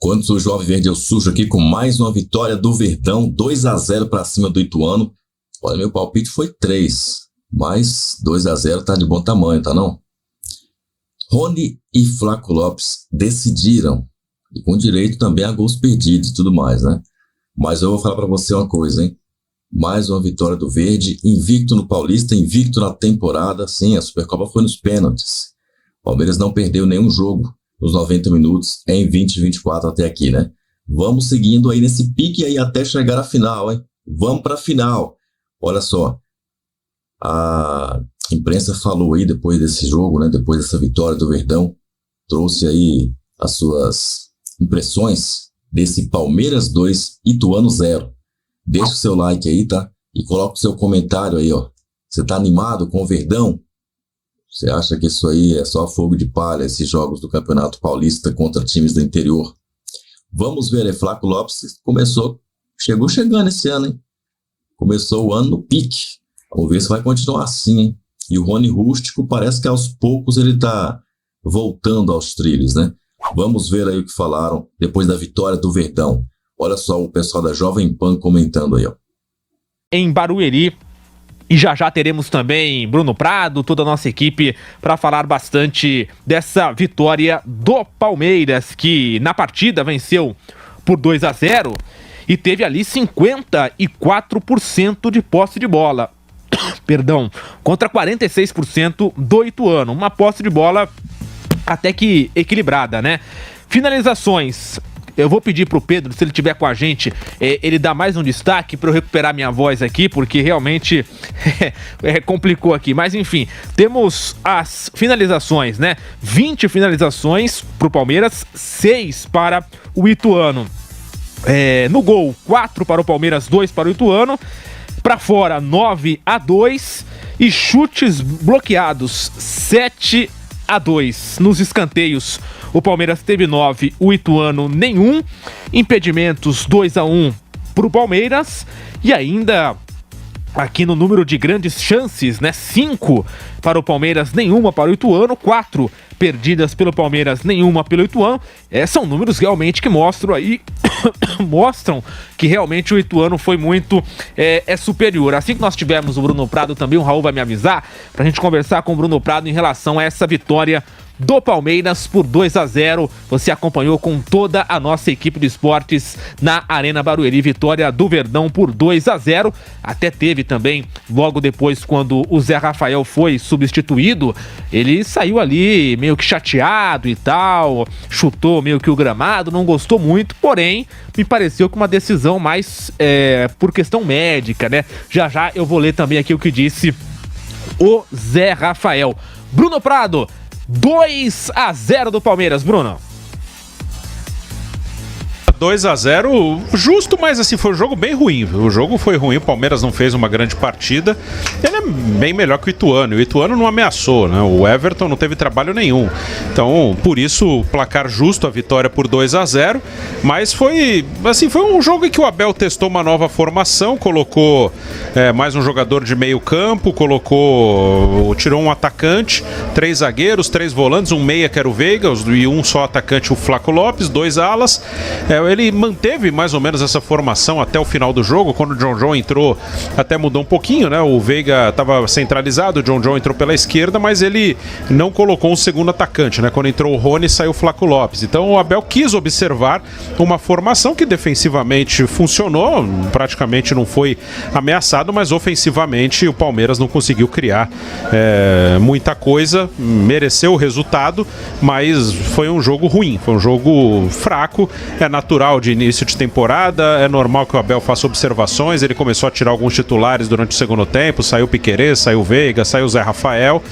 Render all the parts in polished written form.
Quanto o Jovem Verde eu sujo aqui com mais uma vitória do Verdão, 2-0 para cima do Ituano. Olha, meu palpite foi 3, mas 2-0 tá de bom tamanho, tá não? Rony e Flaco Lopes decidiram, e com direito também a gols perdidos e tudo mais, né? Mas eu vou falar para você uma coisa, hein? Mais uma vitória do Verde, invicto no Paulista, invicto na temporada. Sim, a Supercopa foi nos pênaltis. O Palmeiras não perdeu nenhum jogo nos 90 minutos em 2024 até aqui, né? Vamos seguindo aí nesse pique aí até chegar à final, hein? Vamos para a final. Olha só, a imprensa falou aí depois desse jogo, né? Depois dessa vitória do Verdão, trouxe aí as suas impressões desse Palmeiras 2, Ituano 0. Deixa o seu like aí, tá? E coloca o seu comentário aí, ó. Você tá animado com o Verdão? Você acha que isso aí é só fogo de palha, esses jogos do Campeonato Paulista contra times do interior? Vamos ver, Flaco Lopes chegou chegando esse ano, hein? Começou o ano no pique. Vamos ver se vai continuar assim, hein? E o Rony Rústico parece que aos poucos ele tá voltando aos trilhos, né? Vamos ver aí o que falaram depois da vitória do Verdão. Olha só o pessoal da Jovem Pan comentando aí, ó. Em Barueri. E já teremos também Bruno Prado, toda a nossa equipe, para falar bastante dessa vitória do Palmeiras, que na partida venceu por 2-0 e teve ali 54% de posse de bola. Perdão, contra 46% do Ituano. Uma posse de bola até que equilibrada, né? Finalizações. Eu vou pedir pro Pedro, se ele estiver com a gente, ele dá mais um destaque para eu recuperar minha voz aqui, porque realmente complicou aqui. Mas enfim, temos as finalizações, né? 20 finalizações pro Palmeiras, 6 para o Ituano. No gol, 4 para o Palmeiras, 2 para o Ituano. Para fora, 9-2. E chutes bloqueados, 7-2. Nos escanteios, o Palmeiras teve 9, o Ituano nenhum. Impedimentos 2-1 para o Palmeiras. E ainda aqui no número de grandes chances, né? 5 para o Palmeiras, nenhuma para o Ituano. 4 perdidas pelo Palmeiras, nenhuma pelo Ituano. São números realmente que mostram aí mostram que realmente o Ituano foi muito superior. Assim que nós tivermos o Bruno Prado também, o Raul vai me avisar pra gente conversar com o Bruno Prado em relação a essa vitória do Palmeiras por 2-0. Você acompanhou com toda a nossa equipe de esportes na Arena Barueri, vitória do Verdão por 2-0. Até teve também, logo depois, quando o Zé Rafael foi substituído, ele saiu ali meio que chateado e tal, chutou meio que o gramado, não gostou muito, porém, me pareceu que uma decisão mais por questão médica, né? Já eu vou ler também aqui o que disse o Zé Rafael. Bruno Prado, 2-0 do Palmeiras, Bruno. 2-0, justo, mas assim, foi um jogo bem ruim. O jogo foi ruim, o Palmeiras não fez uma grande partida. Ele é bem melhor que o Ituano. O Ituano não ameaçou, né? O Everton não teve trabalho nenhum. Então, por isso, placar justo, a vitória por 2-0. Mas foi um jogo em que o Abel testou uma nova formação, colocou mais um jogador de meio campo, tirou um atacante, 3 zagueiros, 3 volantes, um meia que era o Veiga e um só atacante, o Flaco Lopes, 2 alas. Ele manteve mais ou menos essa formação até o final do jogo. Quando o John entrou, até mudou um pouquinho, né? O Veiga estava centralizado, o John entrou pela esquerda, mas ele não colocou um segundo atacante, né? Quando entrou o Rony, saiu o Flaco Lopes. Então o Abel quis observar uma formação que defensivamente funcionou, praticamente não foi ameaçado, mas ofensivamente o Palmeiras não conseguiu criar muita coisa, mereceu o resultado, mas foi um jogo ruim, foi um jogo fraco. É natural de início de temporada, é normal que o Abel faça observações. Ele começou a tirar alguns titulares durante o segundo tempo, saiu o Piquerez, saiu o Veiga, saiu o Zé Rafael,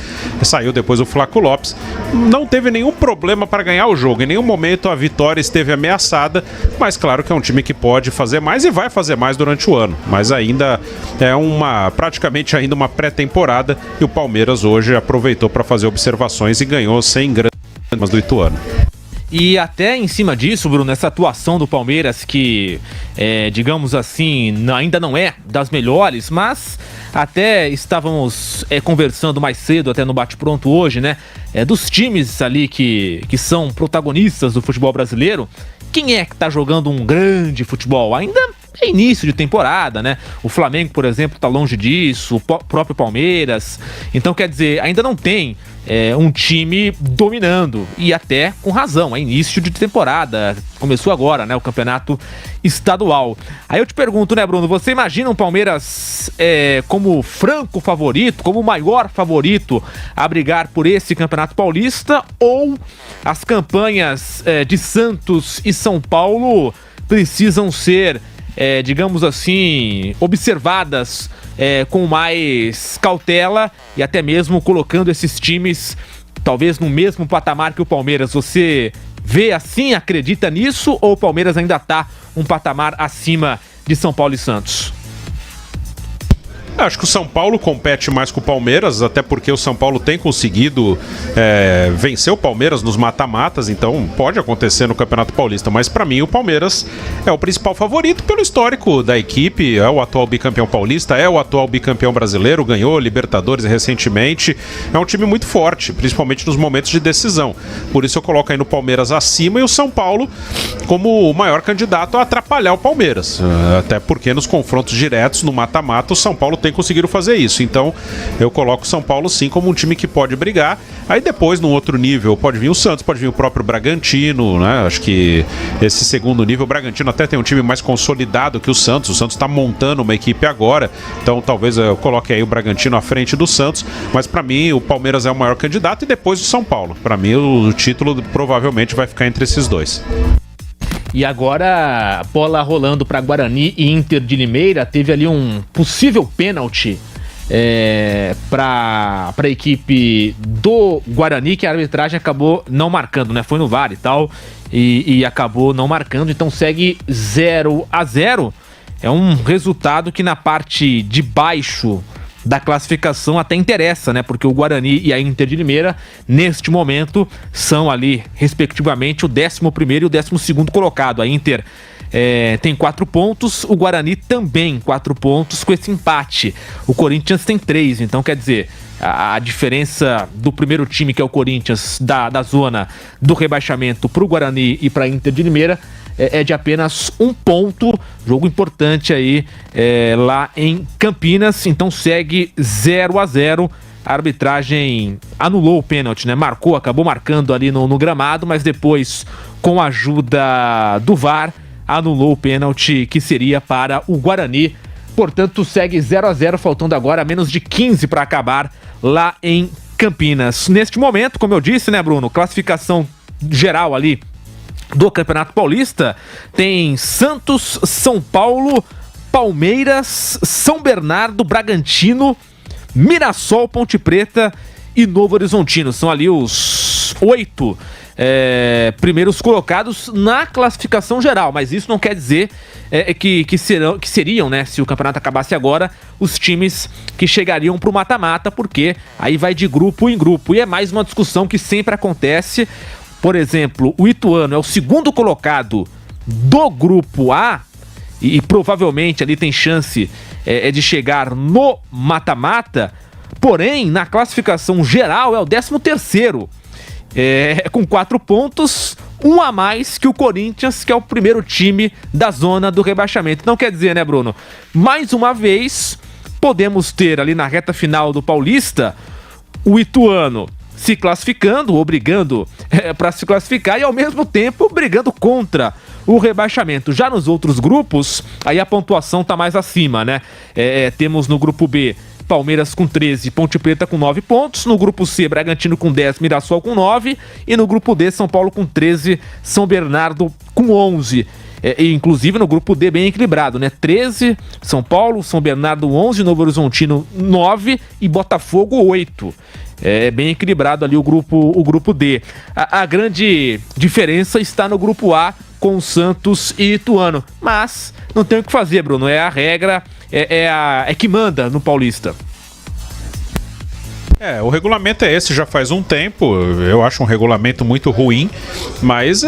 saiu depois o Flaco Lopes. Não teve nenhum problema para ganhar o jogo, em nenhum momento a vitória esteve ameaçada, mas claro que é um time que pode fazer mais e vai fazer mais durante o ano, mas ainda é praticamente ainda uma pré-temporada, e o Palmeiras hoje aproveitou para fazer observações e ganhou sem grandes do Ituano. E até em cima disso, Bruno, essa atuação do Palmeiras que, digamos assim, ainda não é das melhores, mas até estávamos conversando mais cedo, até no bate-pronto hoje, né? Dos times ali que são protagonistas do futebol brasileiro, quem é que tá jogando um grande futebol? Ainda é início de temporada, né? O Flamengo, por exemplo, tá longe disso, o próprio Palmeiras. Então, quer dizer, ainda não tem um time dominando. E até com razão, é início de temporada. Começou agora, né? O campeonato estadual. Aí eu te pergunto, né, Bruno? Você imagina um Palmeiras como franco favorito, como o maior favorito a brigar por esse campeonato paulista? Ou as campanhas de Santos e São Paulo precisam ser, digamos assim, observadas com mais cautela e até mesmo colocando esses times talvez no mesmo patamar que o Palmeiras? Você vê assim, acredita nisso, ou o Palmeiras ainda está um patamar acima de São Paulo e Santos? Acho que o São Paulo compete mais com o Palmeiras, até porque o São Paulo tem conseguido vencer o Palmeiras nos mata-matas, então pode acontecer no Campeonato Paulista, mas para mim o Palmeiras é o principal favorito pelo histórico da equipe, é o atual bicampeão paulista, é o atual bicampeão brasileiro, ganhou Libertadores recentemente, é um time muito forte, principalmente nos momentos de decisão, por isso eu coloco aí no Palmeiras acima e o São Paulo como o maior candidato a atrapalhar o Palmeiras, até porque nos confrontos diretos, no mata-mata, o São Paulo tem conseguido fazer isso, então eu coloco o São Paulo sim como um time que pode brigar. Aí depois, num outro nível, pode vir o Santos, pode vir o próprio Bragantino, né? Acho que esse segundo nível, o Bragantino até tem um time mais consolidado que o Santos está montando uma equipe agora, então talvez eu coloque aí o Bragantino à frente do Santos, mas para mim o Palmeiras é o maior candidato e depois o São Paulo. Para mim o título provavelmente vai ficar entre esses dois. E agora, bola rolando para Guarani e Inter de Limeira, teve ali um possível pênalti para a equipe do Guarani, que a arbitragem acabou não marcando, né? Foi no VAR e tal, e acabou não marcando, então segue 0-0. É um resultado que na parte de baixo da classificação até interessa, né? Porque o Guarani e a Inter de Limeira, neste momento, são ali, respectivamente, o 11º e o 12º colocado. A Inter tem 4 pontos, o Guarani também 4 pontos com esse empate. O Corinthians tem 3, então quer dizer, a diferença do primeiro time, que é o Corinthians, da zona do rebaixamento para o Guarani e para a Inter de Limeira, é de apenas 1 ponto, jogo importante aí lá em Campinas, então segue 0-0, a arbitragem anulou o pênalti, né? Acabou marcando ali no gramado, mas depois, com a ajuda do VAR, anulou o pênalti que seria para o Guarani, portanto segue 0-0, faltando agora menos de 15 para acabar lá em Campinas. Neste momento, como eu disse, né, Bruno, classificação geral ali do Campeonato Paulista, tem Santos, São Paulo, Palmeiras, São Bernardo, Bragantino, Mirassol, Ponte Preta e Novo Horizontino. São ali os 8 primeiros colocados na classificação geral, mas isso não quer dizer que seriam, né, se o campeonato acabasse agora, os times que chegariam para o mata-mata, porque aí vai de grupo em grupo, e é mais uma discussão que sempre acontece. Por exemplo, o Ituano é o 2º colocado do grupo A e provavelmente ali tem chance de chegar no mata-mata, porém na classificação geral é o 13º, com 4 pontos, 1 a mais que o Corinthians, que é o primeiro time da zona do rebaixamento. Então quer dizer, né, Bruno, mais uma vez podemos ter ali na reta final do Paulista o Ituano se classificando, ou brigando para se classificar, e ao mesmo tempo brigando contra o rebaixamento. Já nos outros grupos, aí a pontuação tá mais acima, né? Temos no grupo B Palmeiras com 13, Ponte Preta com 9 pontos, no grupo C Bragantino com 10, Mirassol com 9, e no grupo D São Paulo com 13, São Bernardo com 11. Inclusive no grupo D bem equilibrado, né? 13, São Paulo, São Bernardo 11, Novo Horizontino 9 e Botafogo 8. É bem equilibrado ali o grupo D. A grande diferença está no grupo A com Santos e Ituano, mas não tem o que fazer, Bruno, é a regra, é que manda no Paulista. O regulamento é esse já faz um tempo. Eu acho um regulamento muito ruim, mas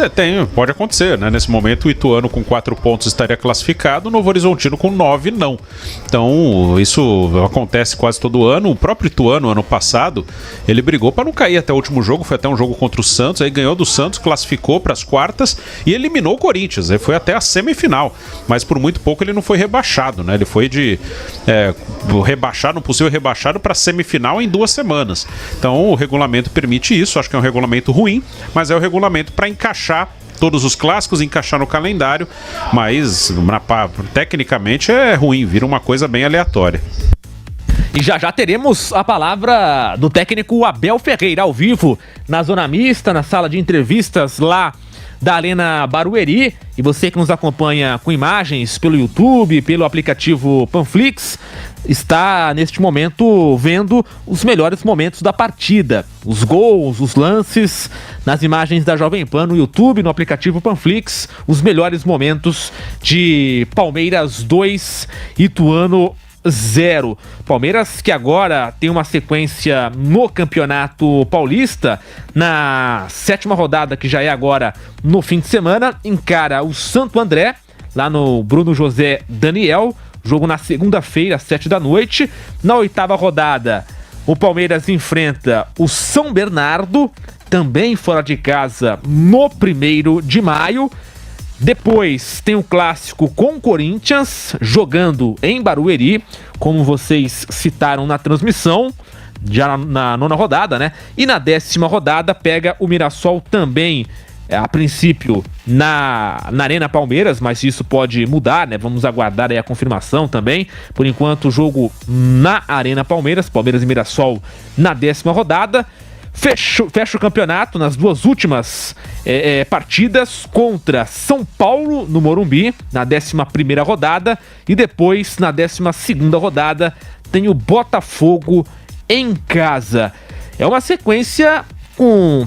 pode acontecer, né? Nesse momento o Ituano com 4 pontos estaria classificado, o Novo Horizontino com 9 não. Então isso acontece quase todo ano. O próprio Ituano, ano passado, ele brigou para não cair até o último jogo, foi até um jogo contra o Santos, aí ganhou do Santos, classificou para as quartas e eliminou o Corinthians, aí foi até a semifinal, mas por muito pouco ele não foi rebaixado, né? Ele foi de rebaixado, um possível rebaixado para semifinal em 2 semanas. Então o regulamento permite isso, acho que é um regulamento ruim, mas é o regulamento para encaixar todos os clássicos, encaixar no calendário, mas tecnicamente é ruim, vira uma coisa bem aleatória. E já teremos a palavra do técnico Abel Ferreira ao vivo na Zona Mista, na sala de entrevistas lá da Arena Barueri. E você que nos acompanha com imagens pelo YouTube, pelo aplicativo Panflix, está neste momento vendo os melhores momentos da partida, os gols, os lances, nas imagens da Jovem Pan no YouTube, no aplicativo Panflix, os melhores momentos de Palmeiras 2, Ituano 0. Palmeiras que agora tem uma sequência no Campeonato Paulista, na 7ª rodada, que já é agora no fim de semana, encara o Santo André, lá no Bruno José Daniel, jogo na segunda-feira, às 7 da noite. Na 8ª rodada, o Palmeiras enfrenta o São Bernardo, também fora de casa, no 1º de maio. Depois tem o clássico com o Corinthians, jogando em Barueri, como vocês citaram na transmissão, já na 9ª rodada, né? E na 10ª rodada pega o Mirassol também, a princípio, na Arena Palmeiras, mas isso pode mudar, né? Vamos aguardar aí a confirmação também. Por enquanto, o jogo na Arena Palmeiras, Palmeiras e Mirassol na 10ª rodada. Fecha o campeonato nas 2 últimas partidas contra São Paulo no Morumbi, na 11ª rodada, e depois na 12ª rodada tem o Botafogo em casa. É uma sequência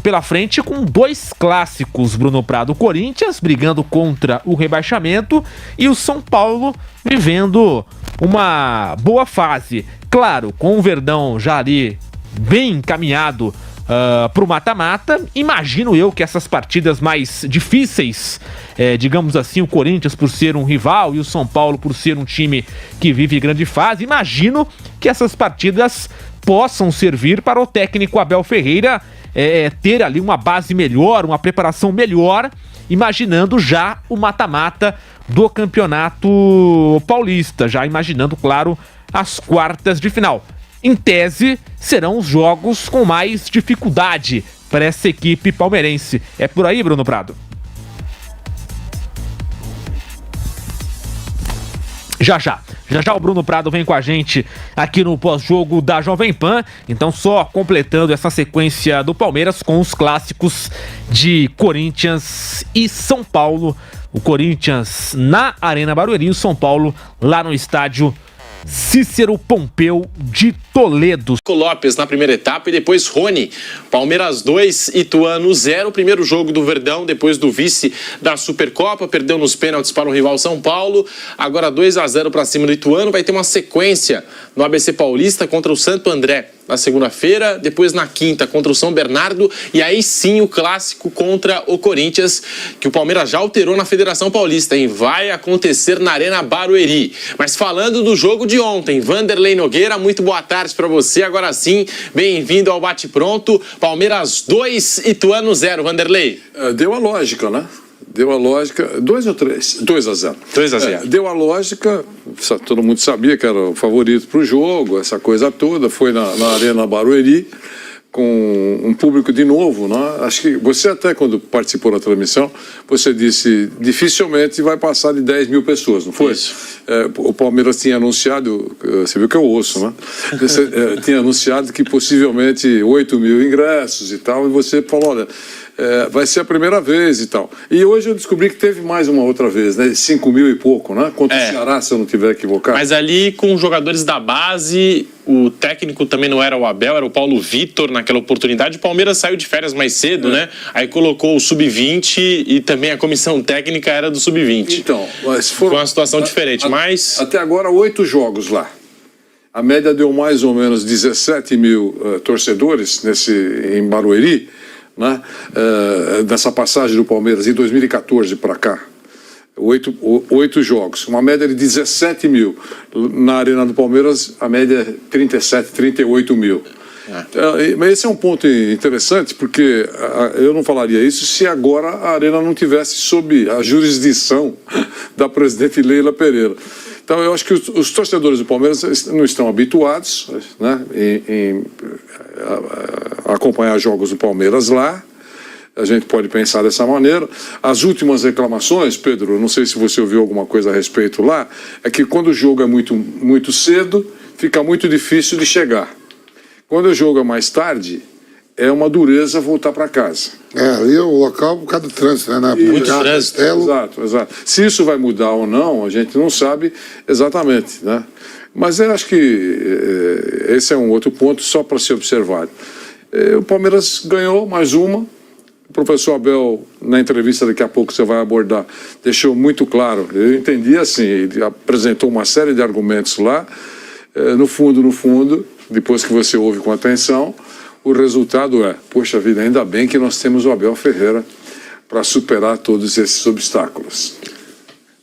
pela frente com 2 clássicos, Bruno Prado. O Corinthians brigando contra o rebaixamento e o São Paulo vivendo uma boa fase. Claro, com o Verdão já ali bem encaminhado pro mata-mata. Imagino eu que essas partidas mais difíceis, digamos assim, o Corinthians por ser um rival e o São Paulo por ser um time que vive grande fase, imagino que essas partidas possam servir para o técnico Abel Ferreira ter ali uma base melhor, uma preparação melhor, imaginando já o mata-mata do Campeonato Paulista, já imaginando, claro, as quartas de final. Em tese, serão os jogos com mais dificuldade para essa equipe palmeirense. É por aí, Bruno Prado? Já o Bruno Prado vem com a gente aqui no pós-jogo da Jovem Pan. Então, só completando essa sequência do Palmeiras com os clássicos de Corinthians e São Paulo. O Corinthians na Arena Barueri e o São Paulo lá no estádio Cícero Pompeu de Toledo. Lopes na primeira etapa e depois Rony. Palmeiras 2, Ituano 0. Primeiro jogo do Verdão depois do vice da Supercopa. Perdeu nos pênaltis para o rival São Paulo. Agora 2-0 para cima do Ituano. Vai ter uma sequência no ABC Paulista contra o Santo André na segunda-feira, depois na quinta contra o São Bernardo e aí sim o clássico contra o Corinthians, que o Palmeiras já alterou na Federação Paulista, hein? Vai acontecer na Arena Barueri. Mas falando do jogo de ontem, Vanderlei Nogueira, muito boa tarde para você. Agora sim, bem-vindo ao Bate Pronto. Palmeiras 2, Ituano 0. Vanderlei. Deu a lógica, né? Deu a lógica, 2 ou 3? 2-0. 2-0. Deu a lógica, todo mundo sabia que era o favorito para o jogo, essa coisa toda. Foi na Arena Barueri, com um público de novo, né? Acho que você até, quando participou da transmissão, você disse, dificilmente vai passar de 10 mil pessoas, não foi? Isso. O Palmeiras tinha anunciado, você viu que eu ouço, né? Tinha anunciado que possivelmente 8 mil ingressos e tal, e você falou, olha, vai ser a primeira vez e tal. E hoje eu descobri que teve mais uma outra vez, né? 5 mil e pouco, né? Contra o Ceará, se eu não estiver equivocado. Mas ali com jogadores da base, o técnico também não era o Abel, era o Paulo Vitor naquela oportunidade. O Palmeiras saiu de férias mais cedo, né? Aí colocou o Sub-20 e também a comissão técnica era do Sub-20. Então, mas foi uma situação diferente, mas... Até agora, 8 jogos lá. A média deu mais ou menos 17 mil torcedores em Barueri, né? Nessa passagem do Palmeiras em 2014 para cá. 8 jogos, uma média de 17 mil. Na Arena do Palmeiras, a média é 37, 38 mil. Mas esse é um ponto interessante, porque eu não falaria isso se agora a Arena não tivesse sob a jurisdição da presidente Leila Pereira. Então, eu acho que os torcedores do Palmeiras não estão habituados, né, em acompanhar jogos do Palmeiras lá. A gente pode pensar dessa maneira. As últimas reclamações, Pedro, não sei se você ouviu alguma coisa a respeito lá, é que quando o jogo é muito cedo, fica muito difícil de quando o jogo é mais tarde, é uma dureza voltar para casa. Ali é o local por causa do trânsito, né? Muito trânsito. Exato. Se isso vai mudar ou não, a gente não sabe exatamente, né? Mas eu acho que esse é um outro ponto só para ser observado. O Palmeiras ganhou mais uma. O professor Abel, na entrevista daqui a pouco você vai abordar, deixou muito claro. Eu entendi assim, ele apresentou uma série de argumentos lá. No fundo, depois que você ouve com atenção, o resultado é, poxa vida, ainda bem que nós temos o Abel Ferreira para superar todos esses obstáculos.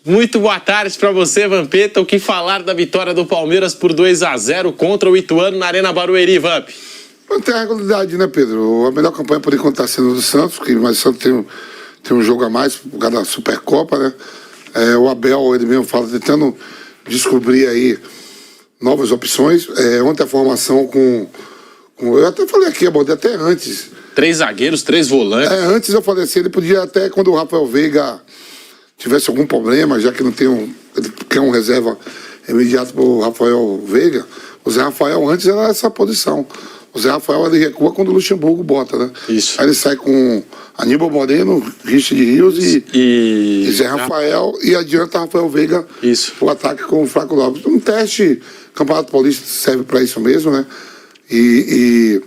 Muito boa tarde para você, Vampeta. O que falar da vitória do Palmeiras por 2-0 contra o Ituano na Arena Barueri, Vamp? Não tem a regularidade, né, Pedro? A melhor campanha por enquanto está sendo do Santos, mas o Santos tem um jogo a mais por causa da Supercopa, né? O Abel, ele mesmo fala, tentando descobrir aí novas opções. Ontem a formação com eu até falei aqui, abordei até antes. 3 zagueiros, 3 volantes. Antes eu falei assim, ele podia até, quando o Rafael Veiga tivesse algum problema, já que não tem ele quer um reserva imediato para o Rafael Veiga, o Zé Rafael antes era essa posição. O Zé Rafael ele recua quando o Luxemburgo bota, né? Isso. Aí ele sai com Aníbal Moreno, Richard Rios e Zé Rafael, e adianta Rafael Veiga o ataque com o Flaco Lopes. Um teste, o Campeonato Paulista serve para isso mesmo, né? E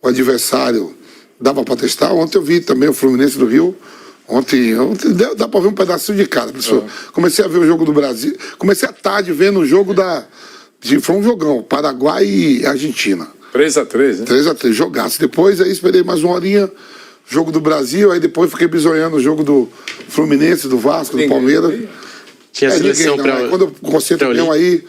o adversário dava para testar. Ontem eu vi também o Fluminense do Rio. Ontem dá para ver um pedacinho de cada, pessoal. Comecei a ver o jogo do Brasil. Comecei à tarde vendo o jogo foi um jogão, Paraguai e Argentina. 3-3, né? 3-3, jogaço. Depois aí esperei mais uma horinha, jogo do Brasil, aí depois fiquei bisoiando o jogo do Fluminense, do Vasco, do Palmeiras. Tinha seleção para... Quando eu concentro mesmo aí,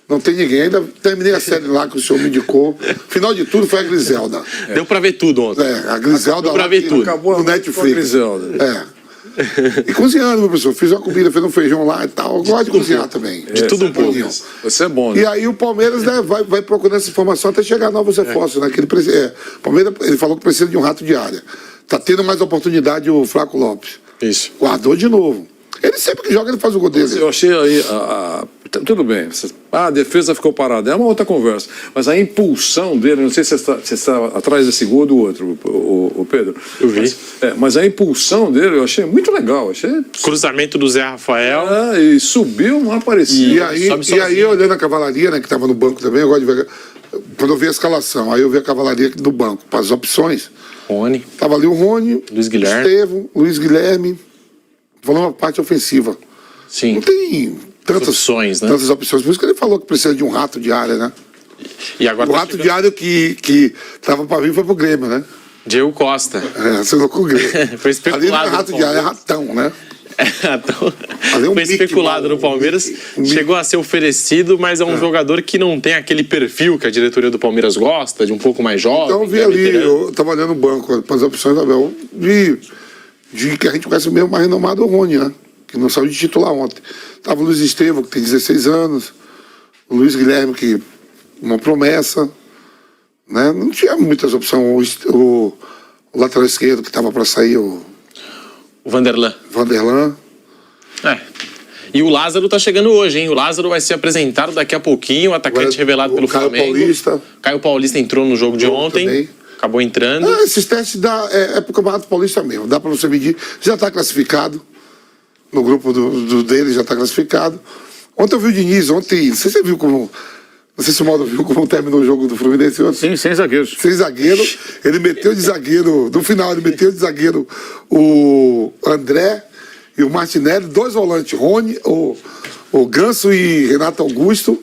não tem ninguém. Ainda terminei a série lá que o senhor me indicou. Final de tudo foi a Griselda. Deu pra ver tudo ontem. A Griselda deu pra ver tudo. Acabou no Netflix. E cozinhando, meu professor. Fiz uma comida, fez um feijão lá e tal. Eu gosto de cozinhar também. De tudo um pouco. Você é bom, né? E aí o Palmeiras, né, vai procurando essa informação até chegar a novos reforços, né? O Palmeiras, ele falou que precisa de um rato de área. Tá tendo mais oportunidade o Flaco Lopes. Isso. Guardou de novo. Ele sempre que joga, ele faz o gol dele. Eu achei aí... tudo bem, a defesa ficou parada, é uma outra conversa. Mas a impulsão dele, não sei se você está atrás desse gol do outro, o Pedro. Eu vi. Mas a impulsão dele eu achei muito legal. Cruzamento do Zé Rafael. E subiu, não aparecia. E aí olhando a cavalaria, né, que estava no banco também, eu gosto de ver... Quando eu vi a escalação, aí eu vi a cavalaria do banco, para as opções. Rony. Tava ali o Rony, Luiz Guilherme. Estevão, Luiz Guilherme. Falando uma parte ofensiva. Sim. Não tem tantas opções, né? Tantas opções. Por isso que ele falou que precisa de um rato de área, né? E agora o rato de área que tava para vir foi pro Grêmio, né? Diego Costa. Assinou com o Grêmio. Foi especulado. Ali não é rato de área, é ratão, né? Foi especulado no Palmeiras. Chegou a ser oferecido, mas é um jogador que não tem aquele perfil que a diretoria do Palmeiras gosta, de um pouco mais jovem. Então eu vi ali, eu tava olhando o banco, as opções da Abel, de que a gente conhece mesmo mais renomado o Rony, né? Que não saiu de titular ontem. Tava o Luiz Estevão, que tem 16 anos, o Luiz Guilherme, que uma promessa, né? Não tinha muitas opções. O lateral esquerdo que estava para sair, o Vanderlan. E o Lázaro tá chegando hoje, hein? O Lázaro vai ser apresentado daqui a pouquinho, o atacante revelado pelo Flamengo. Caio Paulista entrou no jogo de ontem. Também. Acabou entrando. Esses testes pro Campeonato Paulista mesmo. Dá para você medir. Já está classificado. No grupo dele já está classificado. Ontem eu vi o Diniz, não sei se você viu como... Não sei se o Mauro viu como terminou o jogo do Fluminense ontem. Sim, sem zagueiros. Sem zagueiro. Ele meteu de zagueiro... No final, ele meteu de zagueiro o André e o Martinelli. 2 volantes. Rony, o Ganso e Renato Augusto.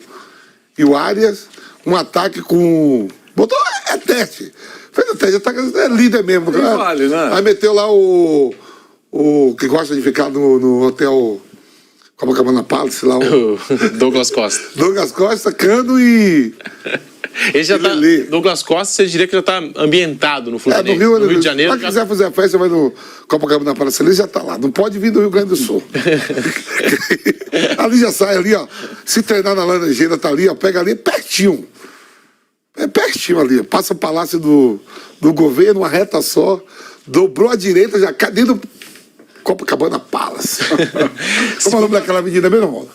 E o Arias. um ataque com... Botou, é teste. Fez o teste, é líder mesmo. Vale, né? Aí meteu lá o que gosta de ficar no hotel Copacabana Palace, lá o Douglas Costa. Douglas Costa, Cano e... Ele já tá, Douglas Costa, você diria que já está ambientado no Fluminense, no Rio de Janeiro. Se quiser fazer a festa, vai no Copacabana Palace, ele já está lá. Não pode vir do Rio Grande do Sul. Ali já sai, ali, ó. Se treinar na Laranjeira, tá ali, ó. Pega ali, pertinho. É pertinho ali. Passa o Palácio do Governo, uma reta só. Dobrou à direita, já cai dentro do Copacabana Palace. Como é o nome daquela avenida mesmo, Rola?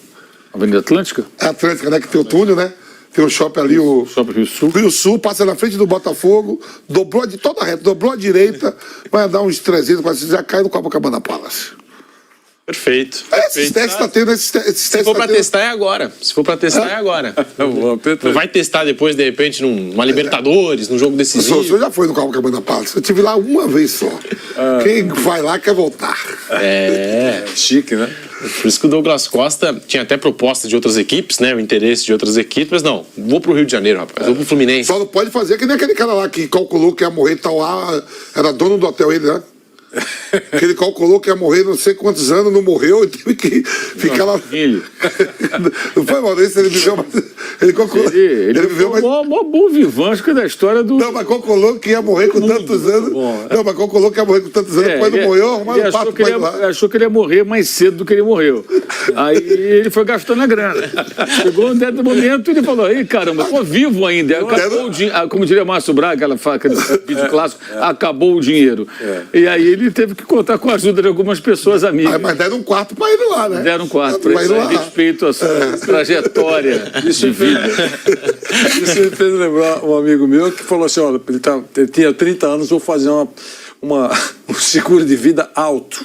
Avenida Atlântica? É Atlântica, né? Que tem o túnel, né? Tem o shopping ali, o Shopping Rio Sul. Rio Sul, passa na frente do Botafogo, dobrou de toda a reta, dobrou à direita, vai andar uns 300, 400, já cai no Copacabana Palace. Perfeito. Esses testes tá tendo, esses testes. Se for pra testar, é agora. Se for pra testar, é agora. Não vai testar depois, de repente, numa Libertadores, num jogo decisivo. O senhor já foi no Copacabana Palace? Eu estive lá uma vez só. Quem vai lá quer voltar. É. Chique, né? Por isso que o Douglas Costa tinha até proposta de outras equipes, né? O interesse de outras equipes, mas não, vou pro Rio de Janeiro, rapaz. Vou pro Fluminense. Só não pode fazer que nem aquele cara lá que calculou que ia morrer tal lá, era dono do hotel ele, né? Que ele calculou que ia morrer não sei quantos anos, não morreu, e teve que ficar lá. Não foi, Maurício? Ele viveu mais. Ele calculou. Ele viveu mais. O maior bom vivante da história do. Não, mas calculou que ia morrer com tantos anos. Não, mas calculou que ia morrer com tantos anos. Depois não morreu, arrumaram um papo pra ir lá. Achou que ele ia morrer mais cedo do que ele morreu. Aí ele foi gastando a grana. Chegou um dado momento e ele falou: aí, caramba, tô vivo ainda. Acabou o dinheiro. Como diria Márcio Braga, aquele vídeo clássico, acabou o dinheiro. E aí ele teve que contar com a ajuda de algumas pessoas amigas. Mas deram um quarto para ir lá, né? Deram um quarto para ir lá. Respeito à sua trajetória de vida. Isso me fez lembrar um amigo meu que falou assim, olha, ele tinha 30 anos, vou fazer um seguro de vida alto.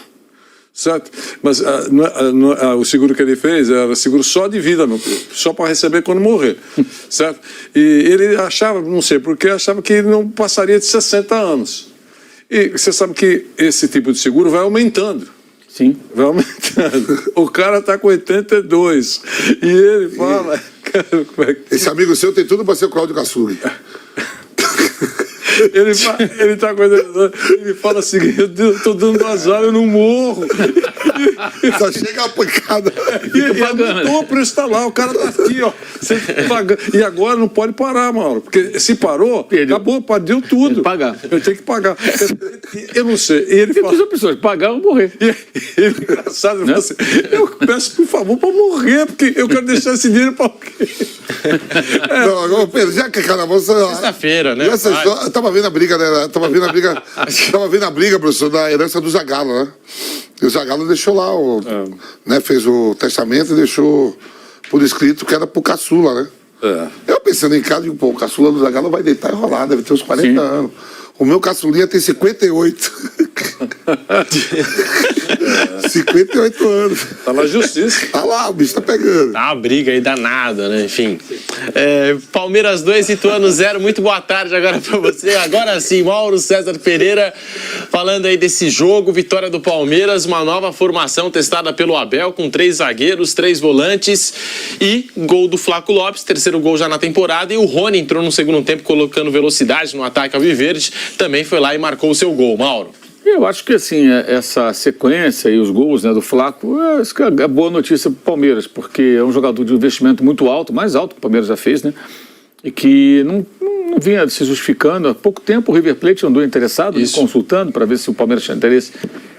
Certo? Mas o seguro que ele fez era seguro só de vida, só para receber quando morrer. Certo? E ele achava, não sei porquê, achava que ele não passaria de 60 anos. E você sabe que esse tipo de seguro vai aumentando. Sim. Vai aumentando. O cara está com 82. E ele fala... Cara, como é que... Esse amigo seu tem tudo para ser o Cláudio Kassug. Ele tá com ele fala assim, eu tô dando azar, eu não morro. Só chega a pancada. O preço tá lá, o cara tá aqui, ó. E agora não pode parar, Mauro. Porque se parou, acabou, perdeu tudo. Pagar. Eu tenho que pagar. Eu não sei. E ele fala... Duas opções, pagar ou morrer. Ele é engraçado, né? Assim, eu peço, por favor, para morrer, porque eu quero deixar esse dinheiro para alguém. Não, Pedro, já que cara, você... Sexta-feira, né? Eu tava vendo a briga, né? Tava vendo a briga, professor, da herança do Zagallo, né? E o Zagallo deixou lá, né? Fez o testamento e deixou por escrito que era pro caçula, né? Eu pensando em casa, digo, pô, o caçula do Zagallo vai deitar e rolar, deve ter uns 40 anos. O meu caçulinha tem 58. 58 anos. Tá na justiça. Tá lá, o bicho tá pegando. Tá uma briga aí danada, né? Enfim. Palmeiras 2, Ituano 0. Muito boa tarde agora pra você. Agora sim, Mauro César Pereira falando aí desse jogo. Vitória do Palmeiras, uma nova formação testada pelo Abel com 3 zagueiros, 3 volantes e gol do Flaco Lopes, terceiro gol já na temporada. E o Rony entrou no segundo tempo colocando velocidade no ataque alviverde. Também foi lá e marcou o seu gol, Mauro. Eu acho que assim, essa sequência e os gols, né, do Flaco, acho que é boa notícia para o Palmeiras, porque é um jogador de investimento muito alto, mais alto que o Palmeiras já fez, né? E que não vinha se justificando. Há pouco tempo o River Plate andou interessado, consultando para ver se o Palmeiras tinha interesse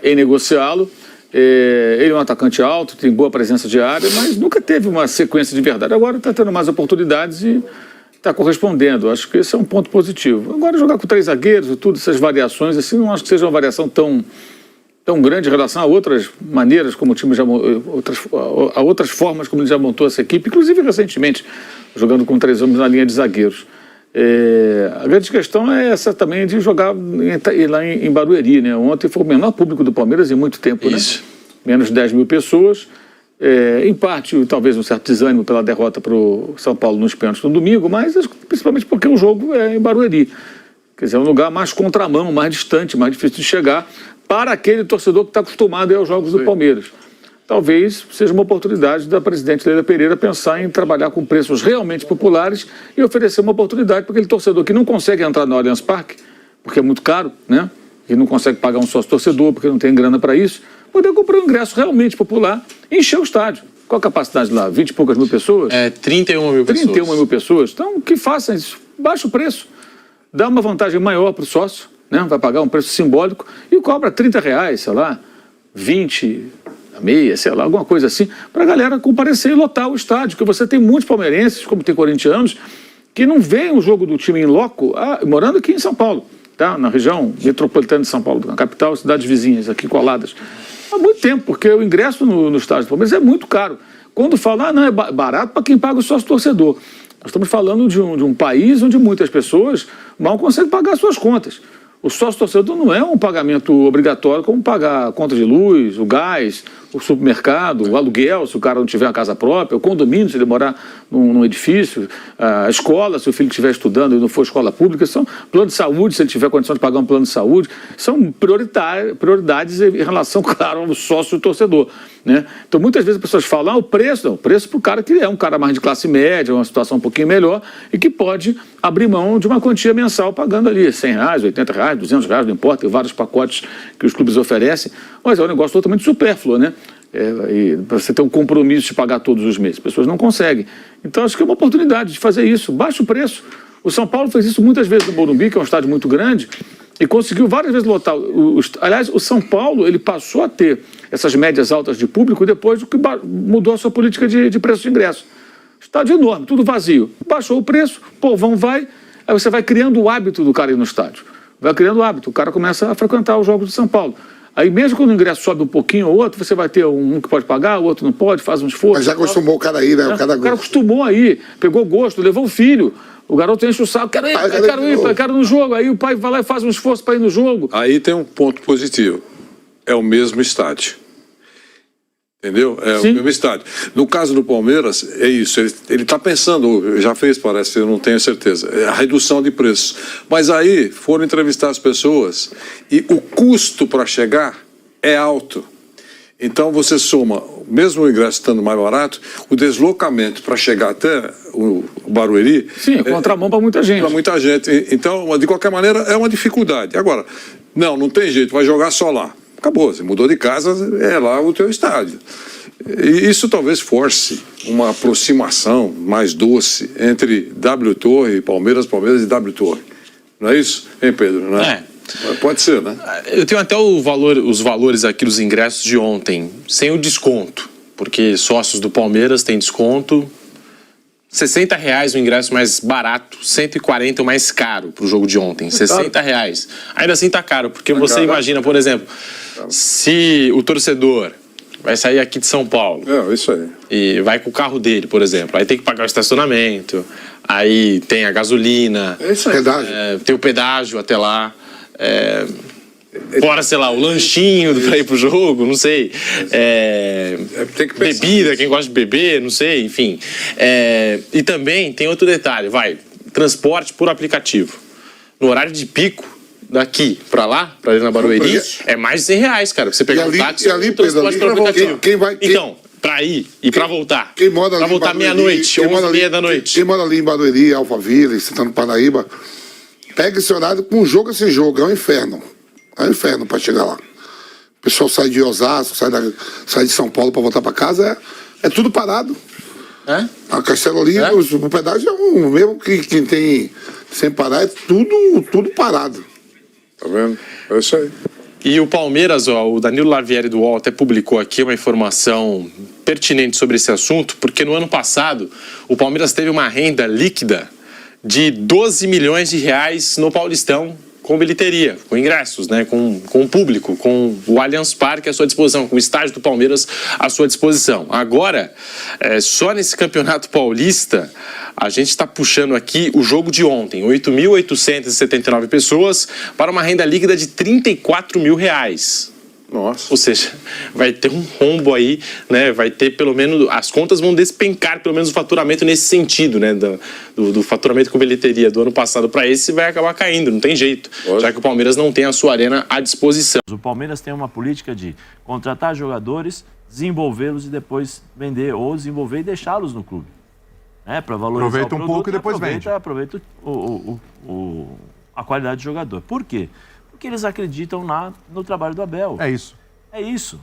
em negociá-lo. Ele é um atacante alto, tem boa presença de área, mas nunca teve uma sequência de verdade. Agora está tendo mais oportunidades e está correspondendo. Acho que esse é um ponto positivo. Agora jogar com 3 zagueiros e tudo, essas variações, assim, não acho que seja uma variação tão grande em relação a outras maneiras como o time já a outras formas como ele já montou essa equipe, inclusive recentemente, jogando com 3 homens na linha de zagueiros. A grande questão é essa também de jogar lá em Barueri, né? Ontem foi o menor público do Palmeiras em muito tempo, Isso. Né? Menos 10 mil pessoas. Em parte, talvez um certo desânimo pela derrota para o São Paulo nos pênaltis no domingo, mas principalmente porque o jogo é em Barueri. Quer dizer, é um lugar mais contramão, mais distante, mais difícil de chegar para aquele torcedor que está acostumado aos jogos do Palmeiras. talvez seja uma oportunidade da presidente Leila Pereira pensar em trabalhar com preços realmente populares e oferecer uma oportunidade para aquele torcedor que não consegue entrar no Allianz Parque, porque é muito caro, né? E não consegue pagar um sócio torcedor porque não tem grana para isso, poder comprar um ingresso realmente popular e encher o estádio. Qual a capacidade lá? 20 e poucas mil pessoas? 31 mil pessoas. 31 mil pessoas. Então, que façam isso. Baixa o preço. Dá uma vantagem maior para o sócio, né? Vai pagar um preço simbólico e cobra R$30, sei lá, 20, a meia, sei lá, alguma coisa assim, para a galera comparecer e lotar o estádio. Porque você tem muitos palmeirenses, como tem corintianos, que não veem o jogo do time em loco, morando aqui em São Paulo, tá? Na região metropolitana de São Paulo, na capital, cidades vizinhas aqui coladas. Há muito tempo, porque o ingresso no estádio do Palmeiras é muito caro. Quando fala, não, é barato para quem paga o sócio torcedor. Nós estamos falando de um país onde muitas pessoas mal conseguem pagar suas contas. O sócio torcedor não é um pagamento obrigatório como pagar a conta de luz, o gás, o supermercado, o aluguel, se o cara não tiver uma casa própria, o condomínio, se ele morar num edifício, a escola, se o filho estiver estudando e não for escola pública, são plano de saúde, se ele tiver condição de pagar um plano de saúde, são prioridades em relação, claro, ao sócio torcedor, né? Então, muitas vezes as pessoas falam, o preço, não, o preço para o cara que é um cara mais de classe média, uma situação um pouquinho melhor e que pode abrir mão de uma quantia mensal pagando ali R$100, R$80, R$200, não importa, tem vários pacotes que os clubes oferecem, mas é um negócio totalmente supérfluo, né? Para você ter um compromisso de pagar todos os meses. As pessoas não conseguem. Então, acho que é uma oportunidade de fazer isso. Baixa o preço. O São Paulo fez isso muitas vezes no Morumbi, que é um estádio muito grande, e conseguiu várias vezes lotar. Aliás, o São Paulo ele passou a ter essas médias altas de público depois do que mudou a sua política de preço de ingresso. Estádio enorme, tudo vazio. Baixou o preço, o povão vai, aí você vai criando o hábito do cara ir no estádio. Vai criando o hábito, o cara começa a frequentar os jogos de São Paulo. Aí mesmo quando o ingresso sobe um pouquinho ou outro, você vai ter um que pode pagar, o outro não pode, faz um esforço. Mas já acostumou o cara aí, né? O cara acostumou aí, pegou gosto, levou o filho. O garoto enche o saco, quero ir, quero ir no jogo. Aí o pai vai lá e faz um esforço para ir no jogo. Aí tem um ponto positivo. É o mesmo estádio. Entendeu? É Sim. O mesmo estádio. No caso do Palmeiras, é isso. Ele está pensando, já fez, parece, eu não tenho certeza, é a redução de preços. Mas aí foram entrevistar as pessoas e o custo para chegar é alto. Então você soma, mesmo o ingresso estando mais barato, o deslocamento para chegar até o Barueri... Sim, é contramão para muita gente. Para muita gente. Então, de qualquer maneira, é uma dificuldade. Agora, não tem jeito, vai jogar só lá. Acabou, você mudou de casa, é lá o teu estádio. E isso talvez force uma aproximação mais doce entre W Torre e Palmeiras e W Torre. Não é isso, hein, Pedro? Não é? Pode ser, né? Eu tenho até os valores aqui dos ingressos de ontem, sem o desconto, porque sócios do Palmeiras têm desconto. R$60 o ingresso mais barato, 140 o mais caro para o jogo de ontem, R$60. Ainda assim tá caro, porque você imagina, por exemplo, se o torcedor vai sair aqui de São Paulo isso aí. E vai com o carro dele, por exemplo, aí tem que pagar o estacionamento, aí tem a gasolina, tem o pedágio até lá, fora, sei lá, o lanchinho para ir pro jogo, não sei. Tem que pensar bebida, nisso. quem gosta de beber, não sei, enfim. E também tem outro detalhe, transporte por aplicativo. No horário de pico, daqui para lá, para ir na Barueri, é mais de R$100, cara. Você pegar um táxi e transporte por aplicativo. Então, para ir e para voltar. Quem mora para voltar meia-noite, 11h30 da noite. Quem mora ali em Barueri, Alphaville, Santana do Paraíba, pega esse horário com jogo a sem jogo, é um inferno. É um inferno para chegar lá. O pessoal sai de Osasco, sai de São Paulo para voltar para casa, é tudo parado. A Castelo ali, o pedágio é o mesmo que quem tem sem parar, é tudo parado. Tá vendo? É isso aí. E o Palmeiras, o Danilo Lavieri do UOL até publicou aqui uma informação pertinente sobre esse assunto, porque no ano passado o Palmeiras teve uma renda líquida de R$12 milhões no Paulistão, com bilheteria, com ingressos, né, com o público, com o Allianz Parque à sua disposição, com o estádio do Palmeiras à sua disposição. Agora, só nesse Campeonato Paulista, a gente está puxando aqui o jogo de ontem, 8.879 pessoas, para uma renda líquida de R$34 mil. Nossa. Ou seja, vai ter um rombo aí, né? Vai ter pelo menos, as contas vão despencar pelo menos o faturamento nesse sentido, né? Do faturamento com bilheteria do ano passado para esse vai acabar caindo, não tem jeito, já que o Palmeiras não tem a sua arena à disposição. O Palmeiras tem uma política de contratar jogadores, desenvolvê-los e depois vender, ou desenvolver e deixá-los no clube. Para valorizar aproveita o produto, um pouco e depois vende. Aproveita a qualidade do jogador. Por quê? Porque eles acreditam no trabalho do Abel. É isso. É isso.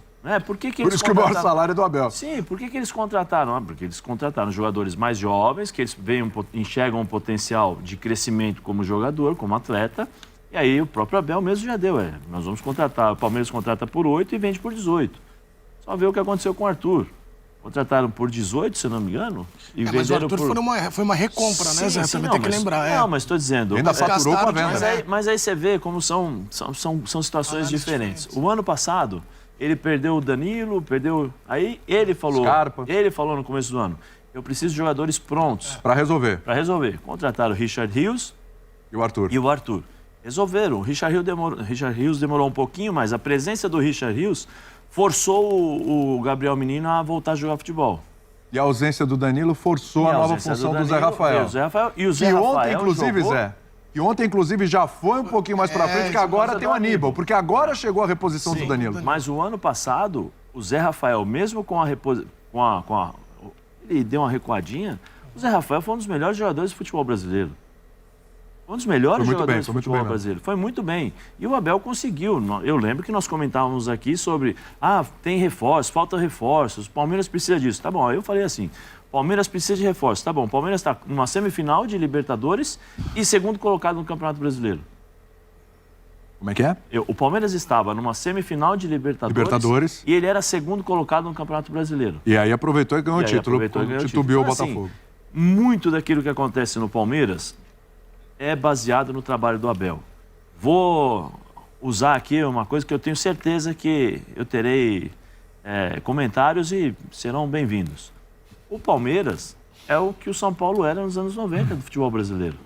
Por que Por isso que o maior salário é do Abel. Sim, por que eles contrataram? Porque eles contrataram jogadores mais jovens, que eles enxergam um potencial de crescimento como jogador, como atleta. E aí o próprio Abel mesmo já deu. Nós vamos contratar, o Palmeiras contrata por 8 e vende por 18. Só ver o que aconteceu com o Arthur. Contrataram por 18, se eu não me engano. E mas o Arthur foi uma recompra, né, Zé? Também tem que lembrar. Não, mas estou dizendo... Ainda faturou com a venda. Mas aí você vê como são situações diferentes. O ano passado, ele perdeu o Danilo, Aí ele falou... Scarpa. Ele falou no começo do ano, eu preciso de jogadores prontos. Para resolver. Contrataram o Richard Rios e o Arthur. Resolveram. O Richard Rios demorou um pouquinho, mas a presença do Richard Rios forçou o Gabriel Menino a voltar a jogar futebol. E a ausência do Danilo forçou a nova função do Zé Rafael. E o Zé Rafael ontem, inclusive, já foi um pouquinho mais pra frente, que agora tem o Aníbal, porque agora chegou a reposição do Danilo. Mas o ano passado, o Zé Rafael, mesmo com a reposição... Ele deu uma recuadinha, o Zé Rafael foi um dos melhores jogadores do futebol brasileiro. Um dos melhores jogadores do futebol brasileiro. Foi muito bem. E o Abel conseguiu. Eu lembro que nós comentávamos aqui sobre tem reforços, falta reforços, o Palmeiras precisa disso. Tá bom, aí eu falei assim, Palmeiras precisa de reforços. Tá bom, o Palmeiras está numa semifinal de Libertadores e segundo colocado no Campeonato Brasileiro. Como é que é? O Palmeiras estava numa semifinal de Libertadores e ele era segundo colocado no Campeonato Brasileiro. E aí aproveitou e ganhou o título, titubeou o Botafogo. Assim, muito daquilo que acontece no Palmeiras é baseado no trabalho do Abel. Vou usar aqui uma coisa que eu tenho certeza que eu terei comentários e serão bem-vindos. O Palmeiras é o que o São Paulo era nos anos 90 do futebol brasileiro.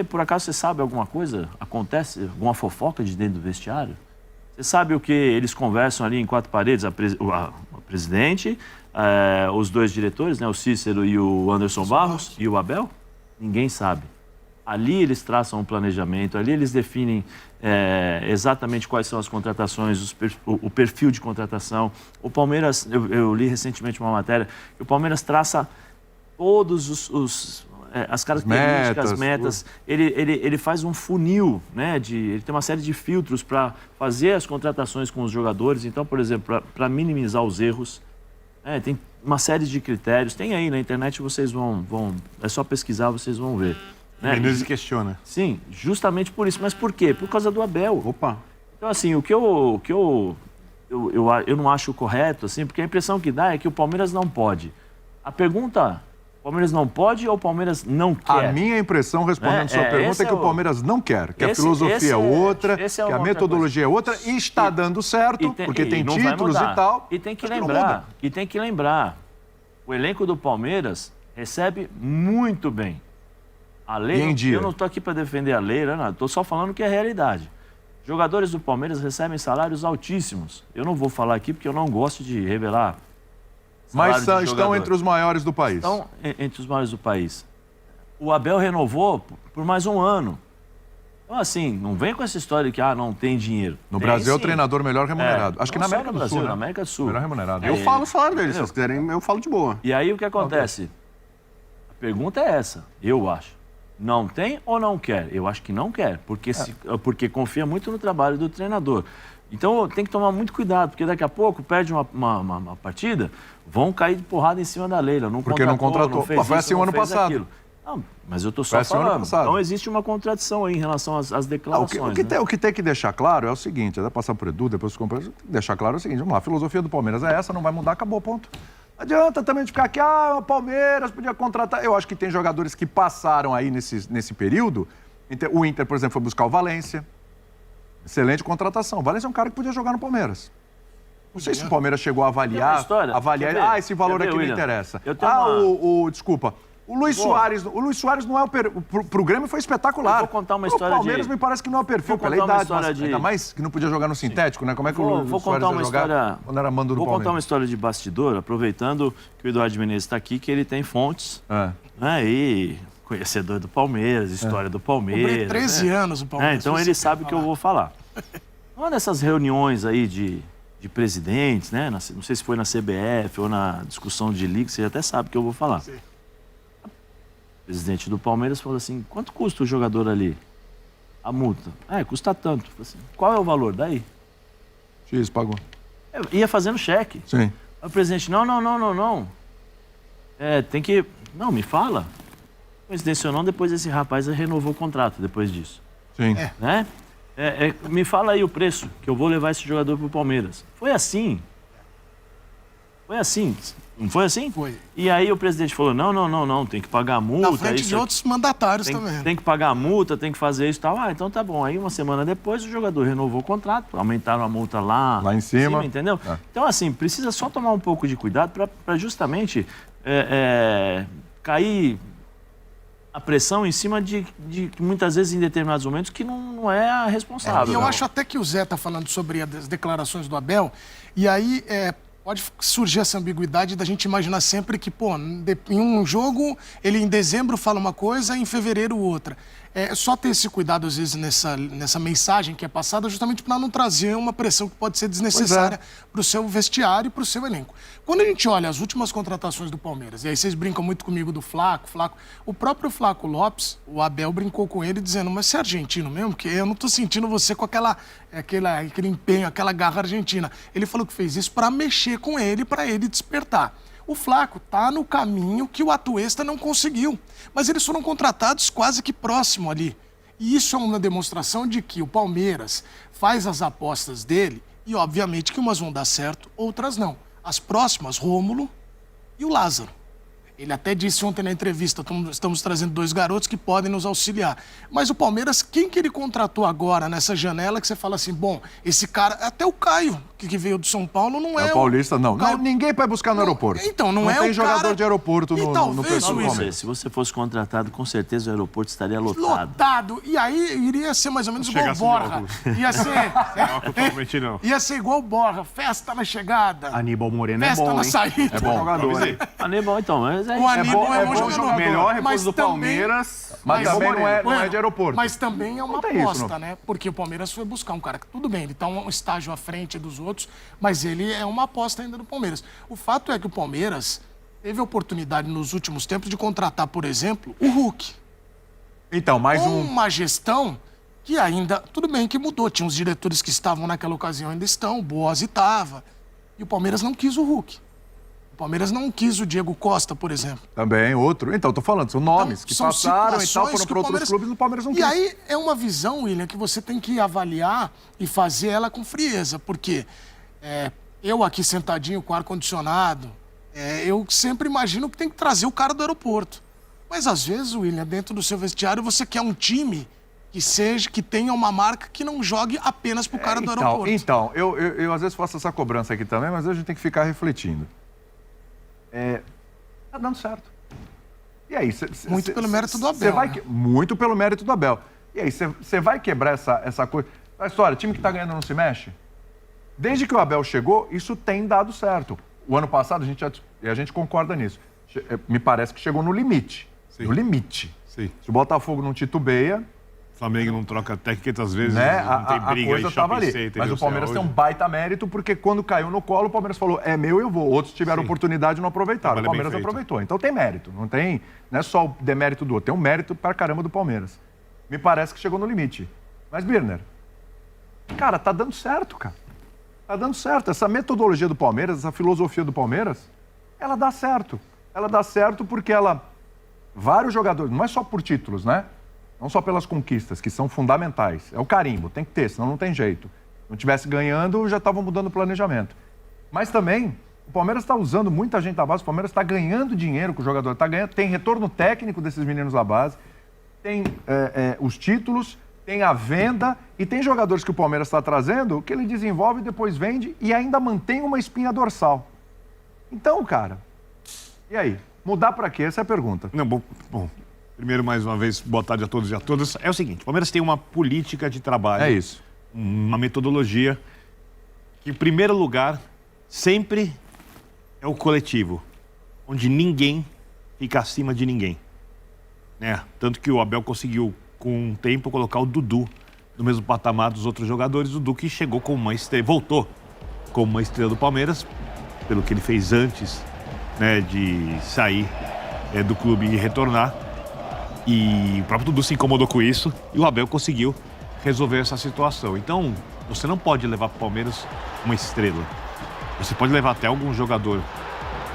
Por acaso você sabe alguma coisa? Acontece alguma fofoca de dentro do vestiário? Você sabe o que eles conversam ali em quatro paredes? O presidente, os dois diretores, né, o Cícero e o Anderson Barros e o Abel? Ninguém sabe. Ali eles traçam um planejamento, ali eles definem exatamente quais são as contratações, o perfil de contratação. O Palmeiras, eu li recentemente uma matéria, que o Palmeiras traça todos as características, as metas. Ele faz um funil, né? Ele tem uma série de filtros para fazer as contratações com os jogadores. Então, por exemplo, para minimizar os erros, tem uma série de critérios. Tem aí na internet, vocês vão é só pesquisar, vocês vão ver. Né? Menezes questiona. Sim, justamente por isso. Mas por quê? Por causa do Abel. Opa! Então, assim, o que eu não acho correto, assim, porque a impressão que dá é que o Palmeiras não pode. A pergunta, o Palmeiras não pode ou o Palmeiras não quer? A minha impressão, respondendo a sua pergunta, é que o Palmeiras não quer, que a filosofia é outra, que a metodologia é outra, e está dando certo, porque tem títulos e tal. E tem que lembrar, o elenco do Palmeiras recebe muito bem. A lei, eu não estou aqui para defender a lei, estou só falando que é realidade. Jogadores do Palmeiras recebem salários altíssimos. Eu não vou falar aqui porque eu não gosto de revelar. Mas estão entre os maiores do país. Estão entre os maiores do país. O Abel renovou por mais um ano. Então, assim, não vem com essa história de que não tem dinheiro. No Brasil é o treinador melhor remunerado. Acho que na América do Sul, né? Na América do Sul. Melhor remunerado. Eu falo o salário dele, se vocês quiserem, eu falo de boa. E aí o que acontece? A pergunta é essa, eu acho. Não tem ou não quer? Eu acho que não quer, porque confia muito no trabalho do treinador. Então tem que tomar muito cuidado, porque daqui a pouco perde uma partida, vão cair de porrada em cima da Leila. Porque não contratou. Foi assim o ano passado. Não, mas eu estou só falando. Então existe uma contradição aí em relação às declarações. O que tem que deixar claro é o seguinte, até passar por Edu, depois deixar claro é o seguinte, a filosofia do Palmeiras é essa, não vai mudar, acabou, ponto. Não adianta também de ficar aqui, o Palmeiras podia contratar. Eu acho que tem jogadores que passaram aí nesse período. O Inter, por exemplo, foi buscar o Valência. Excelente contratação. O Valência é um cara que podia jogar no Palmeiras. Não sei se o Palmeiras chegou a avaliar. Esse valor aqui não interessa. Desculpa. O Luiz Soares não é pro Grêmio foi espetacular. Eu vou contar uma história. O Palmeiras me parece que não é o perfil pela idade, mas ainda mais que não podia jogar no sintético, né? Como é que o Luiz Soares ia jogar quando era mando do Palmeiras? Vou contar uma história de bastidor, aproveitando que o Eduardo Menezes está aqui, que ele tem fontes, né? E conhecedor do Palmeiras, história do Palmeiras. 13 anos o Palmeiras. Então ele sabe o que eu vou falar. Uma dessas reuniões aí de presidentes, né? Não sei se foi na CBF ou na discussão de liga, você até sabe o que eu vou falar. Sim. O presidente do Palmeiras falou assim, quanto custa o jogador ali? A multa. Custa tanto. Falei assim, qual é o valor? Daí? X, pagou. Eu ia fazendo cheque. Sim. Aí o presidente, não. Tem que... Não, me fala. Coincidência ou não, depois esse rapaz renovou o contrato depois disso. Sim. Né? Me fala aí o preço, que eu vou levar esse jogador pro Palmeiras. Foi assim. Não foi assim? Foi. E aí o presidente falou, não, tem que pagar a multa. Na frente de outros mandatários também. Tem que pagar a multa, tem que fazer isso e tal. Então tá bom. Aí uma semana depois o jogador renovou o contrato, aumentaram a multa lá em cima, entendeu? Então assim, precisa só tomar um pouco de cuidado para justamente cair a pressão em cima de muitas vezes em determinados momentos que não é a responsável. E eu acho até que o Zé está falando sobre as declarações do Abel, e aí pode surgir essa ambiguidade da gente imaginar sempre que, em um jogo, ele em dezembro fala uma coisa, em fevereiro outra. Só ter esse cuidado, às vezes, nessa mensagem que é passada, justamente para não trazer uma pressão que pode ser desnecessária para o seu vestiário e para o seu elenco. Quando a gente olha as últimas contratações do Palmeiras, e aí vocês brincam muito comigo do Flaco, o próprio Flaco Lopes, o Abel brincou com ele dizendo, mas você é argentino mesmo? Porque eu não estou sentindo você com aquele empenho, aquela garra argentina. Ele falou que fez isso para mexer com ele, para ele despertar. O Flaco está no caminho que o Atuesta não conseguiu. Mas eles foram contratados quase que próximo ali. E isso é uma demonstração de que o Palmeiras faz as apostas dele e, obviamente, que umas vão dar certo, outras não. As próximas, Rômulo e o Lázaro. Ele até disse ontem na entrevista, estamos trazendo 2 garotos que podem nos auxiliar. Mas o Palmeiras, quem que ele contratou agora nessa janela que você fala assim, bom, esse cara, até o Caio, que veio do São Paulo, não é o Paulista, não. Caio... Não. Ninguém vai buscar no aeroporto. Então, não é tem o jogador cara... de aeroporto no perfil do Palmeiras. Se você fosse contratado, com certeza o aeroporto estaria lotado. Lotado. E aí iria ser mais ou menos igual o Borja. Ia ser igual o Borja. Festa na chegada. Aníbal Moreno festa é bom, na hein? saída. É bom jogador, hein? Aníbal, então. O Aníbal é bom jogador. Melhor reforço do Palmeiras. Mas também não é de aeroporto. Mas também é uma aposta, né? Porque o Palmeiras foi buscar um cara que, tudo bem, ele tá um estágio à frente dos outros, mas ele é uma aposta ainda do Palmeiras. O fato é que o Palmeiras teve a oportunidade nos últimos tempos de contratar, por exemplo, o Hulk. Então, mais uma gestão que ainda, tudo bem que mudou, tinha uns diretores que estavam naquela ocasião, ainda estão, o Boazzi estava, e o Palmeiras não quis o Hulk. O Palmeiras não quis o Diego Costa, por exemplo. Também, outro. Então, tô falando, são nomes que passaram e tal, foram para outros clubes e o Palmeiras não quis. E aí é uma visão, William, que você tem que avaliar e fazer ela com frieza, porque eu aqui sentadinho com ar-condicionado, eu sempre imagino que tem que trazer o cara do aeroporto. Mas às vezes, William, dentro do seu vestiário, você quer um time que tenha uma marca que não jogue apenas pro cara do aeroporto. Então, eu às vezes faço essa cobrança aqui também, mas a gente tem que ficar refletindo. Tá dando certo. E aí, muito pelo mérito do Abel. Muito pelo mérito do Abel. E aí, você vai quebrar essa coisa. A história, time que tá ganhando não se mexe? Desde que o Abel chegou, isso tem dado certo. O ano passado, a gente concorda nisso. Me parece que chegou no limite. Sim. No limite. Sim. Se o Botafogo não titubeia... O Flamengo não troca técnica, às vezes, né? Não tem briga, a coisa estava ali. Mas o Palmeiras tem um baita mérito, porque quando caiu no colo, o Palmeiras falou, é meu, eu vou. Outros tiveram oportunidade e não aproveitaram. O Palmeiras aproveitou. Então tem mérito. Não é só o demérito do outro. Tem um mérito pra caramba do Palmeiras. Me parece que chegou no limite. Mas, Birner, cara, tá dando certo, cara. Tá dando certo. Essa metodologia do Palmeiras, essa filosofia do Palmeiras, ela dá certo. Ela dá certo porque vários jogadores, não é só por títulos, né? Não só pelas conquistas, que são fundamentais. É o carimbo, tem que ter, senão não tem jeito. Se não estivesse ganhando, já estavam mudando o planejamento. Mas também, o Palmeiras está usando muita gente da base, o Palmeiras está ganhando dinheiro com o jogador, tem retorno técnico desses meninos da base, tem os títulos, tem a venda e tem jogadores que o Palmeiras está trazendo que ele desenvolve, depois vende e ainda mantém uma espinha dorsal. Então, cara, e aí? Mudar para quê? Essa é a pergunta. Não, bom, primeiro, mais uma vez, boa tarde a todos e a todas. É o seguinte, o Palmeiras tem uma política de trabalho. É isso. Uma metodologia que, em primeiro lugar, sempre é o coletivo, onde ninguém fica acima de ninguém. Né? Tanto que o Abel conseguiu, com um tempo, colocar o Dudu no mesmo patamar dos outros jogadores. O Dudu que chegou como uma estrela, voltou como uma estrela do Palmeiras, pelo que ele fez antes, né, de sair do clube e retornar. E o próprio Dudu se incomodou com isso e o Abel conseguiu resolver essa situação. Então, você não pode levar para o Palmeiras uma estrela. Você pode levar até algum jogador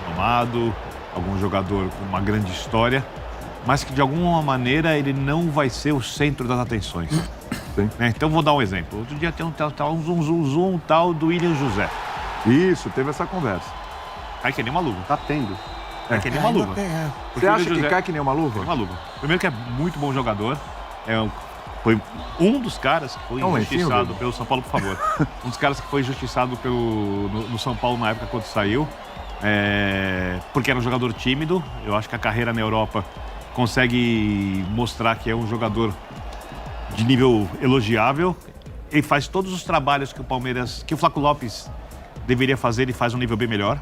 renomado, algum jogador com uma grande história, mas que de alguma maneira ele não vai ser o centro das atenções. Né? Então, vou dar um exemplo. Outro dia tem um tal do William José. Isso, teve essa conversa. Cai que nem uma luva. Tá tendo. Cai que nem uma luva. Você acha que cai que nem uma luva? Uma luva. Primeiro que é muito bom jogador. Foi um dos caras que foi injustiçado pelo São Paulo, por favor. Um dos caras que foi injustiçado no São Paulo na época quando saiu. Porque era um jogador tímido. Eu acho que a carreira na Europa consegue mostrar que é um jogador de nível elogiável. Ele faz todos os trabalhos que o Flaco Lopes deveria fazer, ele faz um nível bem melhor.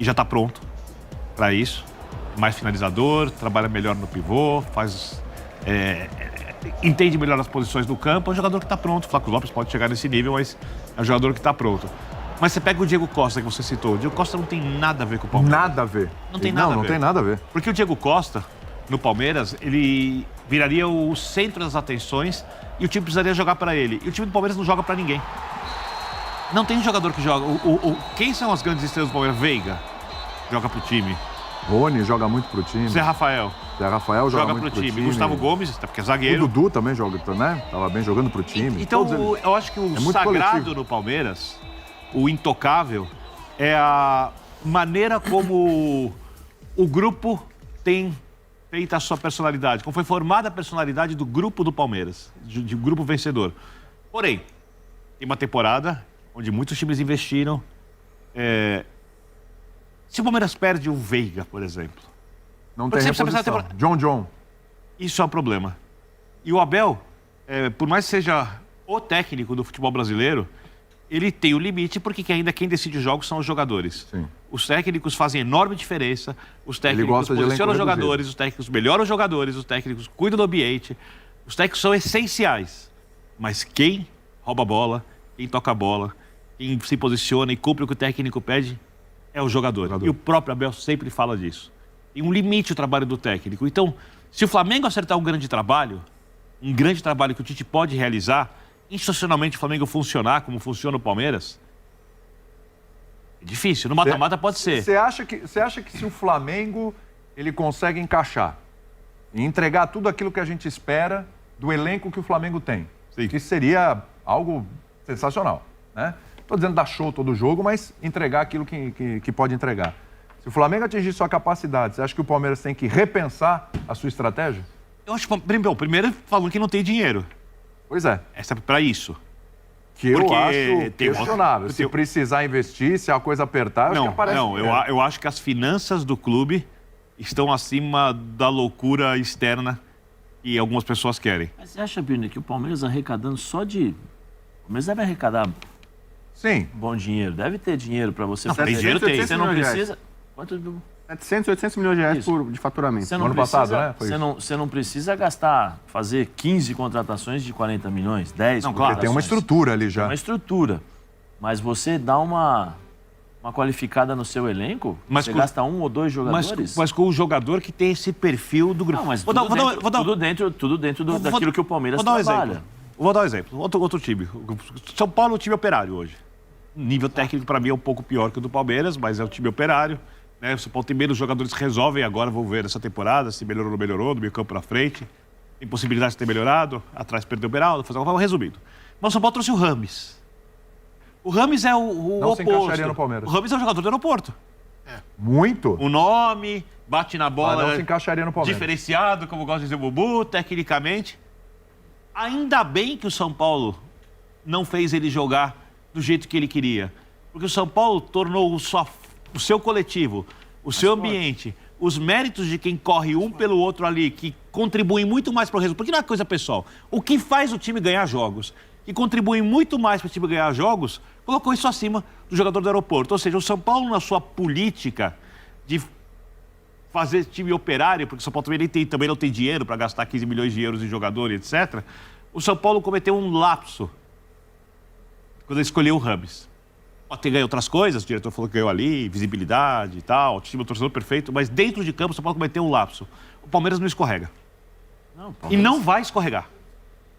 E já está pronto para isso. Mais finalizador, trabalha melhor no pivô, entende melhor as posições do campo. É um jogador que está pronto. O Flaco Lopes pode chegar nesse nível, mas é um jogador que está pronto. Mas você pega o Diego Costa, que você citou. O Diego Costa não tem nada a ver com o Palmeiras. Nada a ver. Não tem nada a ver. Não tem nada a ver. Porque o Diego Costa, no Palmeiras, ele viraria o centro das atenções e o time precisaria jogar para ele. E o time do Palmeiras não joga para ninguém. Não tem jogador que joga. Quem são as grandes estrelas do Palmeiras? Veiga joga pro time. Rony joga muito pro time. Zé Rafael joga muito pro time. Gustavo Gomes, porque é zagueiro. O Dudu também joga, né? Tava bem jogando pro time. Então, eu acho que o sagrado coletivo no Palmeiras, o intocável, é a maneira como o grupo tem feito a sua personalidade, como foi formada a personalidade do grupo do Palmeiras, de grupo vencedor. Porém, tem uma temporada onde muitos times investiram. Se o Palmeiras perde o Veiga, por exemplo. Não tem reposição. John. Isso é um problema. E o Abel, por mais que seja o técnico do futebol brasileiro, ele tem o limite, porque ainda quem decide os jogos são os jogadores. Sim. Os técnicos fazem enorme diferença, os técnicos posicionam os jogadores, os técnicos melhoram os jogadores, os técnicos cuidam do ambiente, os técnicos são essenciais. Mas quem rouba a bola, quem toca a bola, quem se posiciona e cumpre o que o técnico pede, é o jogador. E o próprio Abel sempre fala disso. Tem um limite o trabalho do técnico. Então, se o Flamengo acertar um grande trabalho que o Tite pode realizar, institucionalmente o Flamengo funcionar como funciona o Palmeiras, é difícil. No mata-mata pode ser. Você acha que se o Flamengo ele consegue encaixar e entregar tudo aquilo que a gente espera do elenco que o Flamengo tem, que seria algo sensacional, né? Estou dizendo dar show todo jogo, mas entregar aquilo que pode entregar. Se o Flamengo atingir sua capacidade, você acha que o Palmeiras tem que repensar a sua estratégia? Eu acho que, primeiro, falando que não tem dinheiro. Pois é. Essa é para isso. Que eu acho questionável. Se precisar investir, se a coisa apertar, eu acho que as finanças do clube estão acima da loucura externa que algumas pessoas querem. Mas você acha, Birne, que o Palmeiras arrecadando só de... O Palmeiras deve arrecadar... Sim. Bom dinheiro. Deve ter dinheiro para você fazer. Tem dinheiro, tem. Você não precisa... Quanto... 700, 800 milhões de reais de faturamento. No ano passado, né? Você não precisa fazer 15 contratações de 40 milhões, 10 Não, claro, tem uma estrutura ali já. Tem uma estrutura. Mas você dá uma qualificada no seu elenco, você gasta um ou dois jogadores. Mas com o jogador que tem esse perfil do grupo. Não, mas tudo dentro daquilo que o Palmeiras trabalha. Vou dar um exemplo. Outro time. São Paulo é um time operário hoje. O nível técnico, para mim, é um pouco pior que o do Palmeiras, mas é um time operário. Né? O São Paulo tem menos jogadores que resolvem agora, vou ver essa temporada, se melhorou ou não melhorou, do meio campo para frente. Tem possibilidade de ter melhorado, atrás perdeu o Beraldo, fazer um resumido. Mas o São Paulo trouxe o Rames. O Rames é o não oposto. Se encaixaria no Palmeiras. O Rames é um jogador do aeroporto. Muito? O nome, bate na bola. Não se encaixaria no Palmeiras. Diferenciado, como gosta de dizer o Bubu, tecnicamente. Ainda bem que o São Paulo não fez ele jogar do jeito que ele queria. Porque o São Paulo tornou o seu coletivo, o seu ambiente, os méritos de quem corre um pelo outro ali, que contribuem muito mais para o resultado. Porque não é coisa pessoal. O que faz o time ganhar jogos, que contribui muito mais para o time ganhar jogos, colocou isso acima do jogador do aeroporto. Ou seja, o São Paulo, na sua política de fazer time operário, porque o São Paulo também não tem dinheiro para gastar 15 milhões de euros em jogador, etc., o São Paulo cometeu um lapso quando ele escolheu o Rames. Pode ter ganho outras coisas, o diretor falou que ganhou ali, visibilidade e tal, time, torcedor perfeito, mas dentro de campo o São Paulo cometeu um lapso. O Palmeiras não escorrega. E não vai escorregar.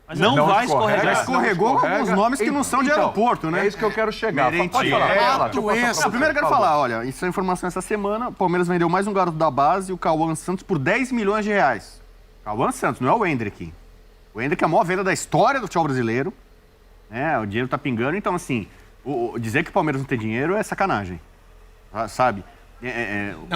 Mas não vai escorregar. Já escorregou com alguns nomes que não são de aeroporto, né? É isso que eu quero chegar. Pode falar. Primeiro eu quero falar, olha, isso é informação essa semana, o Palmeiras vendeu mais um garoto da base, o Cauã Santos, por 10 milhões de reais. Cauã Santos, não é o Hendrick. O Hendrick é a maior venda da história do futebol brasileiro. O dinheiro tá pingando, então assim, dizer que o Palmeiras não tem dinheiro é sacanagem. Sabe?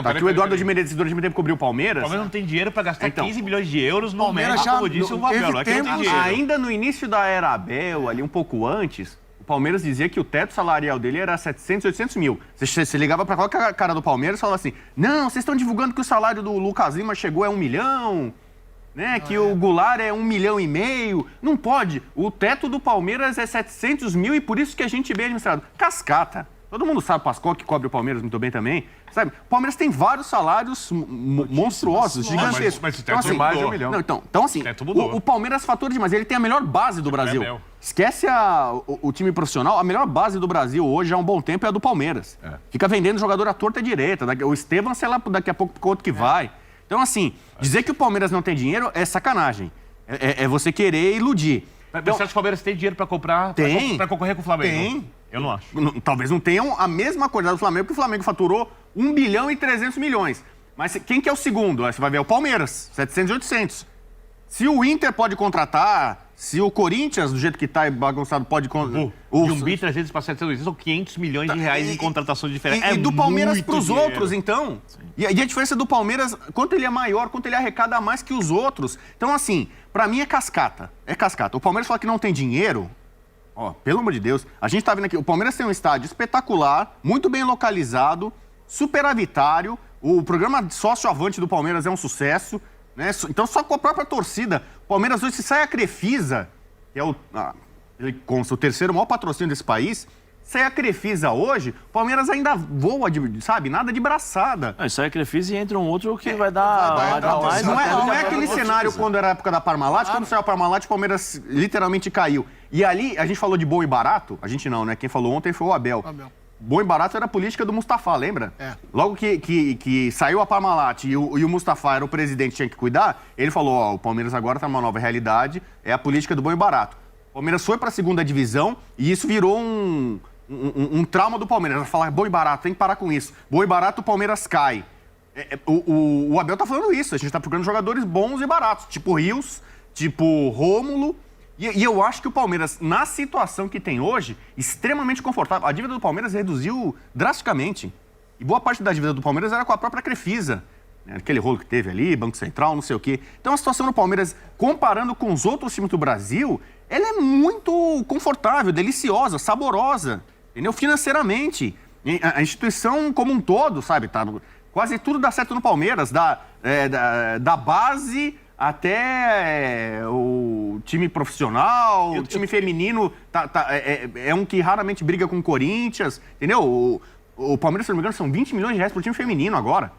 Tá aqui o Eduardo de Menezes durante muito tempo cobriu o Palmeiras. O Palmeiras não tem dinheiro para gastar 15 milhões de euros no Palmeiras, como disse o Abel. Não é que não tem dinheiro. Ainda no início da era Abel, ali um pouco antes, o Palmeiras dizia que o teto salarial dele era 700, 800 mil. Você ligava para qualquer cara do Palmeiras e falava assim, não, vocês estão divulgando que o salário do Lucas Lima chegou a 1 milhão, né? Que o Goulart é 1,5 milhão. Não pode. O teto do Palmeiras é 700 mil e por isso que a gente bem administrado. Cascata. Todo mundo sabe, Pascoal, que cobre o Palmeiras muito bem também. Sabe? O Palmeiras tem vários salários monstruosos, gigantescos. Mas o teto então, mais de 1 milhão. Então assim, o Palmeiras fatura demais. Ele tem a melhor base do Brasil. Esquece o time profissional. A melhor base do Brasil hoje, há um bom tempo, é a do Palmeiras. Fica vendendo jogador à torta e direita. O Estevam, sei lá, daqui a pouco pro outro que vai. Então assim, dizer que o Palmeiras não tem dinheiro é sacanagem. É você querer iludir. Mas você acha que o Palmeiras tem dinheiro para comprar, para concorrer com o Flamengo? Tem. Eu não acho. Talvez não tenham a mesma quantidade do Flamengo, porque o Flamengo faturou 1 bilhão e 300 milhões. Mas quem que é o segundo? Aí você vai ver o Palmeiras, 700 e 800. Se o Inter pode contratar, se o Corinthians, do jeito que tá bagunçado, pode... De 1 bi 300 para 700, são 500 milhões de reais em contratações diferentes. E do Palmeiras para os outros, então. E a diferença do Palmeiras, quanto ele é maior, quanto ele arrecada mais que os outros. Então, assim, para mim é cascata. É cascata. O Palmeiras fala que não tem dinheiro... pelo amor de Deus, a gente tá vendo aqui, o Palmeiras tem um estádio espetacular, muito bem localizado, superavitário, o programa Sócio Avante do Palmeiras é um sucesso, né? Então só com a própria torcida, o Palmeiras hoje, se sai a Crefisa, que é ele consta o terceiro maior patrocínio desse país, sai a Crefisa hoje, o Palmeiras ainda voa, sabe, nada de braçada. Sai a Crefisa e entra um outro que vai dar mais. Não é aquele cenário quando era a época da Parmalat, quando saiu a Parmalat, o Palmeiras literalmente caiu. E ali, a gente falou de bom e barato, a gente não, né? Quem falou ontem foi o Abel. Bom e barato era a política do Mustafa, lembra? Logo que saiu a Parmalat e o Mustafa era o presidente, tinha que cuidar, ele falou, o Palmeiras agora tá numa nova realidade, é a política do bom e barato. O Palmeiras foi para a segunda divisão e isso virou um trauma do Palmeiras. Falar bom e barato, tem que parar com isso. Bom e barato, o Palmeiras cai. O Abel tá falando isso, a gente tá procurando jogadores bons e baratos, tipo Rios, tipo Rômulo. E eu acho que o Palmeiras, na situação que tem hoje, extremamente confortável. A dívida do Palmeiras reduziu drasticamente. E boa parte da dívida do Palmeiras era com a própria Crefisa. Aquele rolo que teve ali, Banco Central, não sei o quê. Então a situação do Palmeiras, comparando com os outros times do Brasil, ela é muito confortável, deliciosa, saborosa, entendeu? Financeiramente. A instituição como um todo, sabe? Tá, quase tudo dá certo no Palmeiras, da base até o time profissional, o time feminino é um que raramente briga com o Corinthians, entendeu? O Palmeiras, se não me engano, são 20 milhões de reais pro time feminino agora.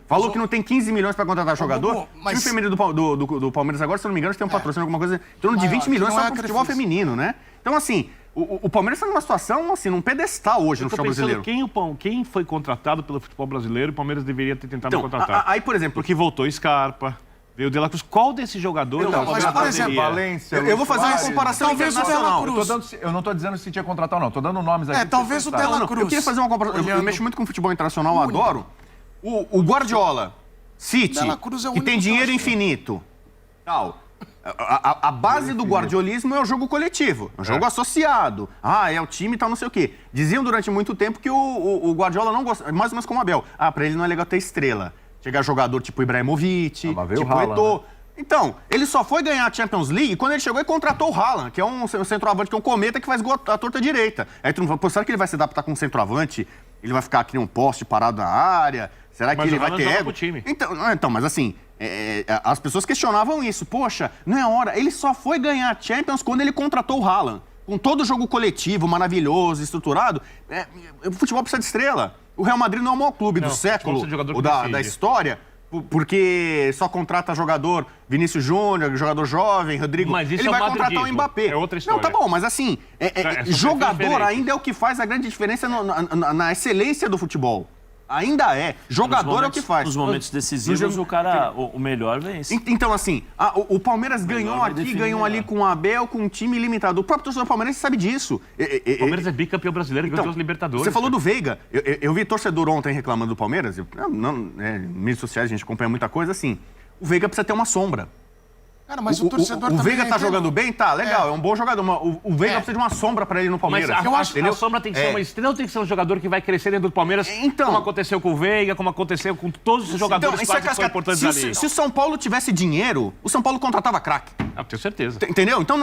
Falou que não tem 15 milhões para contratar jogador. O time feminino do Palmeiras agora, se não me engano, tem um patrocínio, alguma coisa em torno de 20 milhões só pro futebol feminino, né? Então, assim, o Palmeiras está numa situação, assim, num pedestal hoje no futebol brasileiro. Quem foi contratado pelo futebol brasileiro, o Palmeiras deveria ter tentado contratar. Aí, por exemplo... Porque voltou Scarpa, veio o De La Cruz. Qual desses jogadores... Mas, por exemplo, Valência, eu vou fazer uma comparação internacional. Eu não tô dizendo se tinha contratado ou não, tô dando nomes aqui. Talvez o De La Cruz. Eu queria fazer uma comparação. Eu mexo muito com futebol internacional, adoro. O Guardiola, City, que tem dinheiro infinito, tal. A base do guardiolismo é o jogo coletivo, é o jogo associado. É o time e tal, não sei o quê. Diziam durante muito tempo que o Guardiola não gosta, mais ou menos como o Abel. Pra ele não é legal ter estrela. Chegar jogador tipo Ibrahimovic, tipo Eto'o. Então, ele só foi ganhar a Champions League quando ele chegou e contratou o Haaland, que é um centroavante, que é um cometa que faz gol à torta direita. Aí tu não fala, será que ele vai se adaptar com um centroavante? Ele vai ficar aqui um poste parado na área? Será que Mas ele o vai Haaland ter joga ego? pro time. Então, mas assim, as pessoas questionavam isso. Poxa, não é hora. Ele só foi ganhar a Champions quando ele contratou o Haaland. Com todo o jogo coletivo, maravilhoso, estruturado, o futebol precisa de estrela. O Real Madrid não é o maior clube do século, da história, porque só contrata jogador Vinícius Júnior, jogador jovem, Rodrigo. Mas isso ele é vai o contratar o madridismo. Mbappé. É outra história. Não, tá bom, mas assim, jogador ainda é o que faz a grande diferença na excelência do futebol. Ainda é. Jogador é o que faz. Nos momentos decisivos, o melhor vence. Então, assim, o Palmeiras ganhou aqui, ganhou ali com o Abel, com um time limitado. O próprio torcedor palmeirense sabe disso. O Palmeiras é bicampeão brasileiro, ganhou os Libertadores. Você falou do Veiga. Eu vi torcedor ontem reclamando do Palmeiras. Mídias sociais, a gente acompanha muita coisa, assim. O Veiga precisa ter uma sombra. Cara, mas o torcedor O também Veiga tá jogando bem? Tá, legal, é um bom jogador. Mas o Veiga precisa de uma sombra pra ele no Palmeiras. Mas a sombra tem que ser uma estrela, tem que ser um jogador que vai crescer dentro do Palmeiras, como aconteceu com o Veiga, como aconteceu com todos os jogadores que são importantes ali. Se o São Paulo tivesse dinheiro, o São Paulo contratava craque. Tenho certeza. Entendeu? Então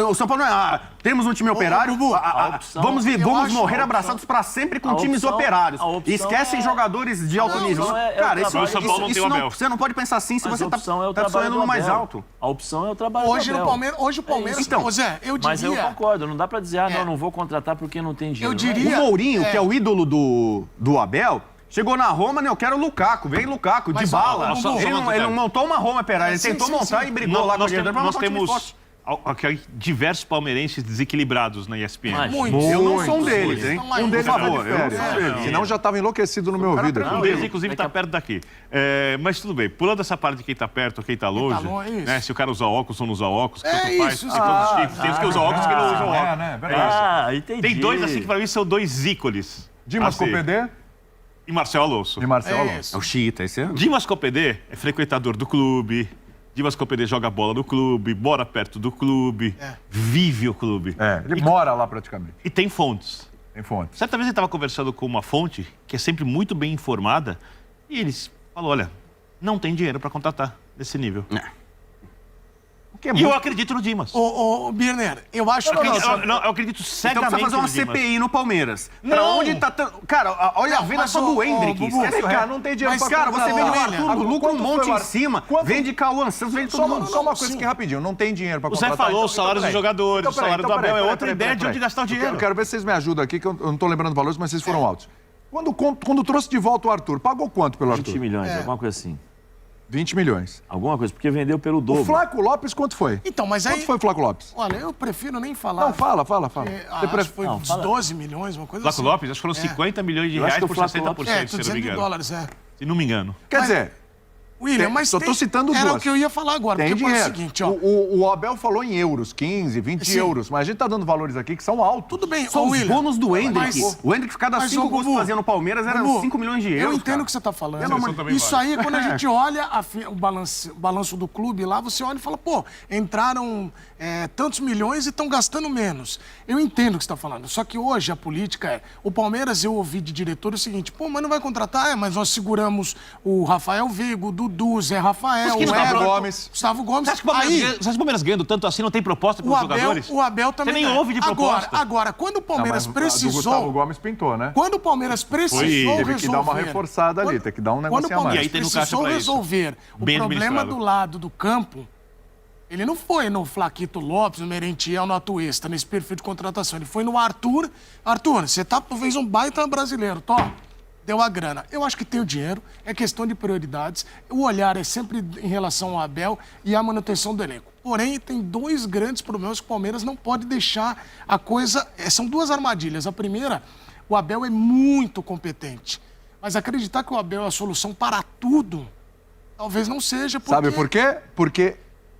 o São Paulo não é. Temos um time operário, vamos morrer abraçados pra sempre com times operários. E esquecem jogadores de alto nível. Cara, você não pode pensar assim se você tá sonhando no mais alto. A opção é o trabalho Hoje o Palmeiras, então, Zé, eu diria... Mas eu concordo, não dá pra dizer, não vou contratar porque não tem dinheiro. Eu diria... O Mourinho, que é o ídolo do Abel, chegou na Roma, eu quero o Lukaku, vem Lukaku, Dybala. Ele não montou uma Roma operária, ele tentou montar e brigou lá com o diretor pra montar um time forte. Diversos palmeirenses desequilibrados na ESPN. Eu não sou um deles, hein? Um deles, por favor. Senão já estava enlouquecido no meu ouvido. Um deles, inclusive, está perto daqui. Mas tudo bem. Pulando essa parte de quem está perto ou quem está longe, né? Se o cara usa óculos ou não usa óculos, tanto faz. Tem todos os tipos. Tem os que usam óculos e que não usam óculos. Entendi. Tem dois, assim, que para mim são dois ícones. Dimas Copedê e Marcelo Alonso. É o xiita, esse é. Dimas Copedê é frequentador do clube. Dimas Copedê joga bola no clube, mora perto do clube, vive o clube. Ele mora lá praticamente. E tem fontes. Certa vez ele estava conversando com uma fonte que é sempre muito bem informada e eles falou, olha, não tem dinheiro para contratar desse nível. E eu acredito no Dimas. Ô, Birner, eu acho que... Eu acredito cegamente então precisa fazer uma CPI no Palmeiras. Pra onde tá... Cara, olha a venda só do Hendrick. Esquece o resto. Não tem dinheiro pra cara, você vende o Arthur, lucra um monte em cima, vende Cauã Santos, vende todo mundo. Só uma coisa aqui rapidinho, não tem dinheiro pra contratar. O Zé falou os salários dos jogadores, o salário do Abel é outra ideia de onde gastar o dinheiro. Eu quero ver se vocês me ajudam aqui, que eu não tô lembrando valores, mas vocês foram altos. Quando trouxe de volta o Arthur, pagou quanto pelo Arthur? 20 milhões, alguma coisa assim. 20 milhões. Alguma coisa, porque vendeu pelo dobro. O Flaco Lopes, quanto foi? Então, mas aí... Quanto foi o Flaco Lopes? Olha, eu prefiro nem falar. Não, fala. Acho que foi uns 12 milhões, uma coisa Flaco assim. Lopes, acho que foram 50 milhões de reais por 60%, se não me engano. dólares, Se não me engano. Quer dizer... William, mas só tô citando duas. Era o que eu ia falar agora. Tem porque dinheiro. É o seguinte, ó. O Abel falou em euros, 15, 20 euros. Mas a gente tá dando valores aqui que são altos. Tudo bem, são os William, bônus do Hendrick. O Hendrick, cada 5 gols que fazia no Palmeiras, era 5 milhões de euros. Eu entendo o que você tá falando. Isso aí, quando a gente olha o balanço do clube lá, você olha e fala, pô, entraram tantos milhões e estão gastando menos. Eu entendo o que você tá falando. Só que hoje a política é... O Palmeiras, eu ouvi de diretor o seguinte, pô, mas não vai contratar? Mas nós seguramos o Rafael Vigo, o Dudu, Zé Rafael, Gustavo Gomes. Gustavo Gomes. Você acha que o Palmeiras ganhando tanto assim não tem proposta para os jogadores? O Abel também. Você nem ouve de proposta. Agora, quando o Palmeiras precisou... O Gustavo Gomes pintou, né? Quando o Palmeiras precisou resolver... Teve que dar uma reforçada ali, tem que dar um negócio a mais. Quando o Palmeiras precisou resolver o problema do lado do campo, ele não foi no Flaquito Lopes, no Merentiel, no Atuesta, nesse perfil de contratação. Ele foi no Arthur. Arthur, você fez um baita brasileiro, deu a grana. Eu acho que tem o dinheiro, é questão de prioridades. O olhar é sempre em relação ao Abel e à manutenção do elenco. Porém, tem dois grandes problemas que o Palmeiras não pode deixar a coisa... São duas armadilhas. A primeira, o Abel é muito competente. Mas acreditar que o Abel é a solução para tudo, talvez não seja. Porque... Sabe por quê? Porque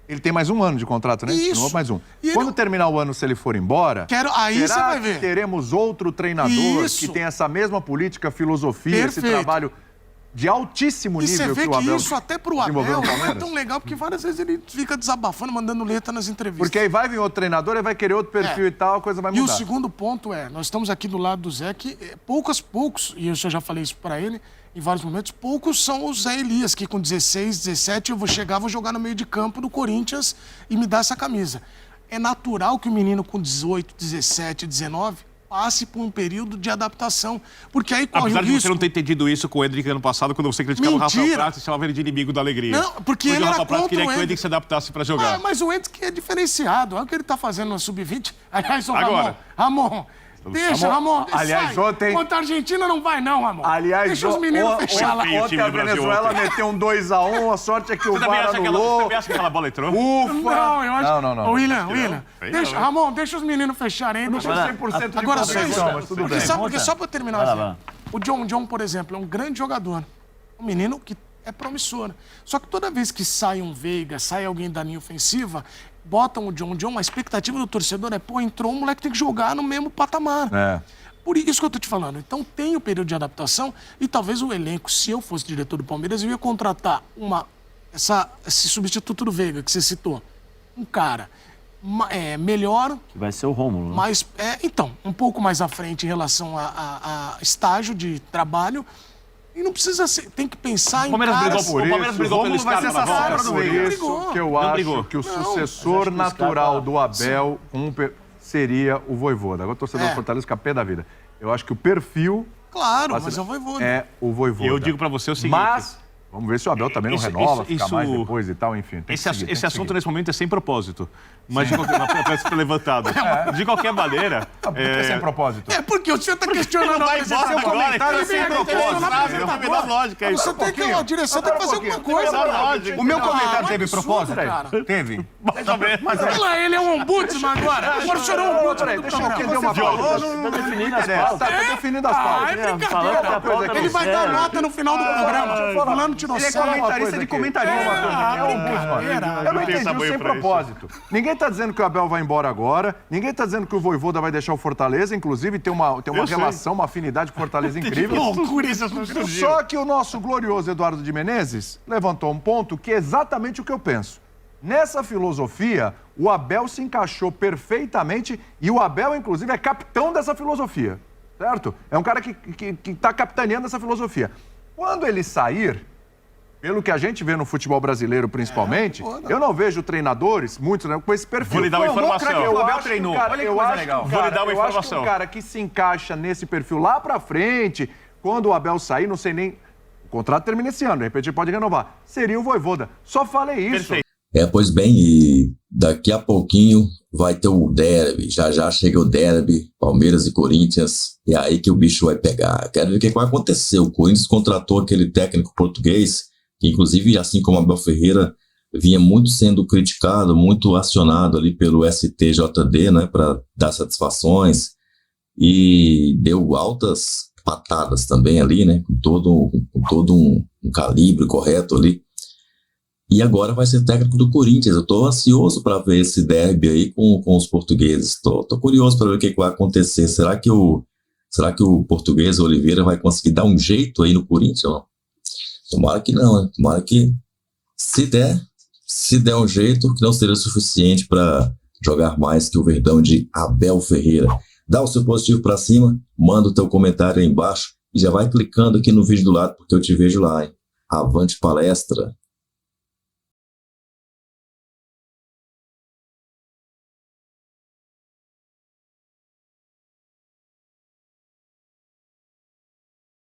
ele tem mais um ano de contrato, né? Isso. Não, mais um. Quando terminar o ano, se ele for embora, aí você vai ver. Teremos outro treinador que tem essa mesma política, filosofia, esse trabalho de altíssimo nível que o Abel... E você vê que isso até pro Abel não é tão legal, porque várias vezes ele fica desabafando, mandando letra nas entrevistas. Porque aí vai vir outro treinador, ele vai querer outro perfil e tal, a coisa vai mudar. E o segundo ponto nós estamos aqui do lado do Zé, que poucos, e eu já falei isso pra ele, em vários momentos, poucos são os Zé Elias, que com 16, 17, vou jogar no meio de campo do Corinthians e me dar essa camisa. É natural que o menino com 18, 17, 19 passe por um período de adaptação. Porque aí corre Apesar o de risco... você não ter entendido isso com o Endrick ano passado, quando você criticava o Rafael Prats e chamava ele de inimigo da alegria. Não, porque ele o era Rafael Prats contra queria o que o Endrick se adaptasse para jogar. Mas o Endrick é diferenciado. Olha o que ele está fazendo no Sub-20. Aliás, o Agora. Ramon, deixa, Ramon. Aliás, sai. ontem... Contra a Argentina não vai não, Ramon. Aliás, deixa os meninos fechar lá. Ontem a Venezuela meteu um 2-1, a sorte é que o VAR anulou. Você também acha que aquela bola entrou? Ufa! Não, eu acho... Não. William, deixa, Ramon, deixa os meninos fecharem. Eu não tenho 100% de agora, convicção, mas tudo bem. Porque só para terminar o exemplo, o John, por exemplo, é um grande jogador. Um menino que é promissor. Só que toda vez que sai um Veiga, sai alguém da linha ofensiva, botam o John, a expectativa do torcedor é, pô, entrou um moleque que tem que jogar no mesmo patamar. Por isso que eu tô te falando. Então tem o período de adaptação e talvez o elenco, se eu fosse diretor do Palmeiras, eu ia contratar esse substituto do Veiga que você citou. Um cara melhor... Que vai ser o Rômulo. Mas, então, um pouco mais à frente em relação a estágio de trabalho. E não precisa ser... Tem que pensar em caras... O Palmeiras brigou pelo Scarpa na volta. Por isso que eu acho que o sucessor natural do Abel seria o Vojvoda. Agora o torcedor do Fortaleza fica pé da vida. Eu acho que o perfil... Claro, mas é o Vojvoda. É o Vojvoda. E eu digo pra você o seguinte... Mas... Vamos ver se o Abel também não renova, fica mais depois e tal, enfim. Esse assunto nesse momento é sem propósito. Mas de qualquer maneira, ser levantado. De qualquer maneira... Por que sem propósito? Porque você está questionando a seu comentário sem propósito. Não lógica. Você tem que... A direção tem que fazer alguma coisa. O meu comentário teve propósito? Teve. Mas ele é um ombudsman agora. Agora o senhor é um ombudsman. Deixa eu entender uma coisa. Tá definindo as pautas. É brincadeira. Ele vai dar nota no final do programa. Falando Ele é comentarista de comentarismo. Eu não entendi o sem propósito. Ninguém está dizendo que o Abel vai embora agora, ninguém está dizendo que o Vojvoda vai deixar o Fortaleza, inclusive tem uma relação, uma afinidade com o Fortaleza incrível. Que loucura isso. Só que o nosso glorioso Eduardo de Menezes levantou um ponto que é exatamente o que eu penso. Nessa filosofia, o Abel se encaixou perfeitamente e o Abel, inclusive, é capitão dessa filosofia, certo? É um cara que está capitaneando essa filosofia. Quando ele sair... Pelo que a gente vê no futebol brasileiro, principalmente, eu não vejo treinadores, muitos, com esse perfil. Vou lhe dar uma informação. O Abel treinou. Olha que coisa legal. Vou lhe dar uma informação. Eu acho que um cara que se encaixa nesse perfil lá pra frente, quando o Abel sair, não sei nem... O contrato termina esse ano, de repente ele pode renovar. Seria o Vojvoda. Só falei isso. Perfeito. Pois bem, e daqui a pouquinho vai ter o derby. Já chega o derby, Palmeiras e Corinthians. E é aí que o bicho vai pegar. Quero ver o que vai acontecer. O Corinthians contratou aquele técnico português, que inclusive, assim como Abel Ferreira, vinha muito sendo criticado, muito acionado ali pelo STJD, né, para dar satisfações, e deu altas patadas também ali, né, com todo um calibre correto ali. E agora vai ser técnico do Corinthians. Eu estou ansioso para ver esse derby aí com os portugueses. Estou curioso para ver o que vai acontecer. Será que o português Oliveira vai conseguir dar um jeito aí no Corinthians ou não? Tomara que não, né? Tomara que, se der um jeito, que não seja suficiente para jogar mais que o Verdão de Abel Ferreira. Dá o seu positivo para cima, manda o teu comentário aí embaixo e já vai clicando aqui no vídeo do lado, porque eu te vejo lá, hein? Avante palestra!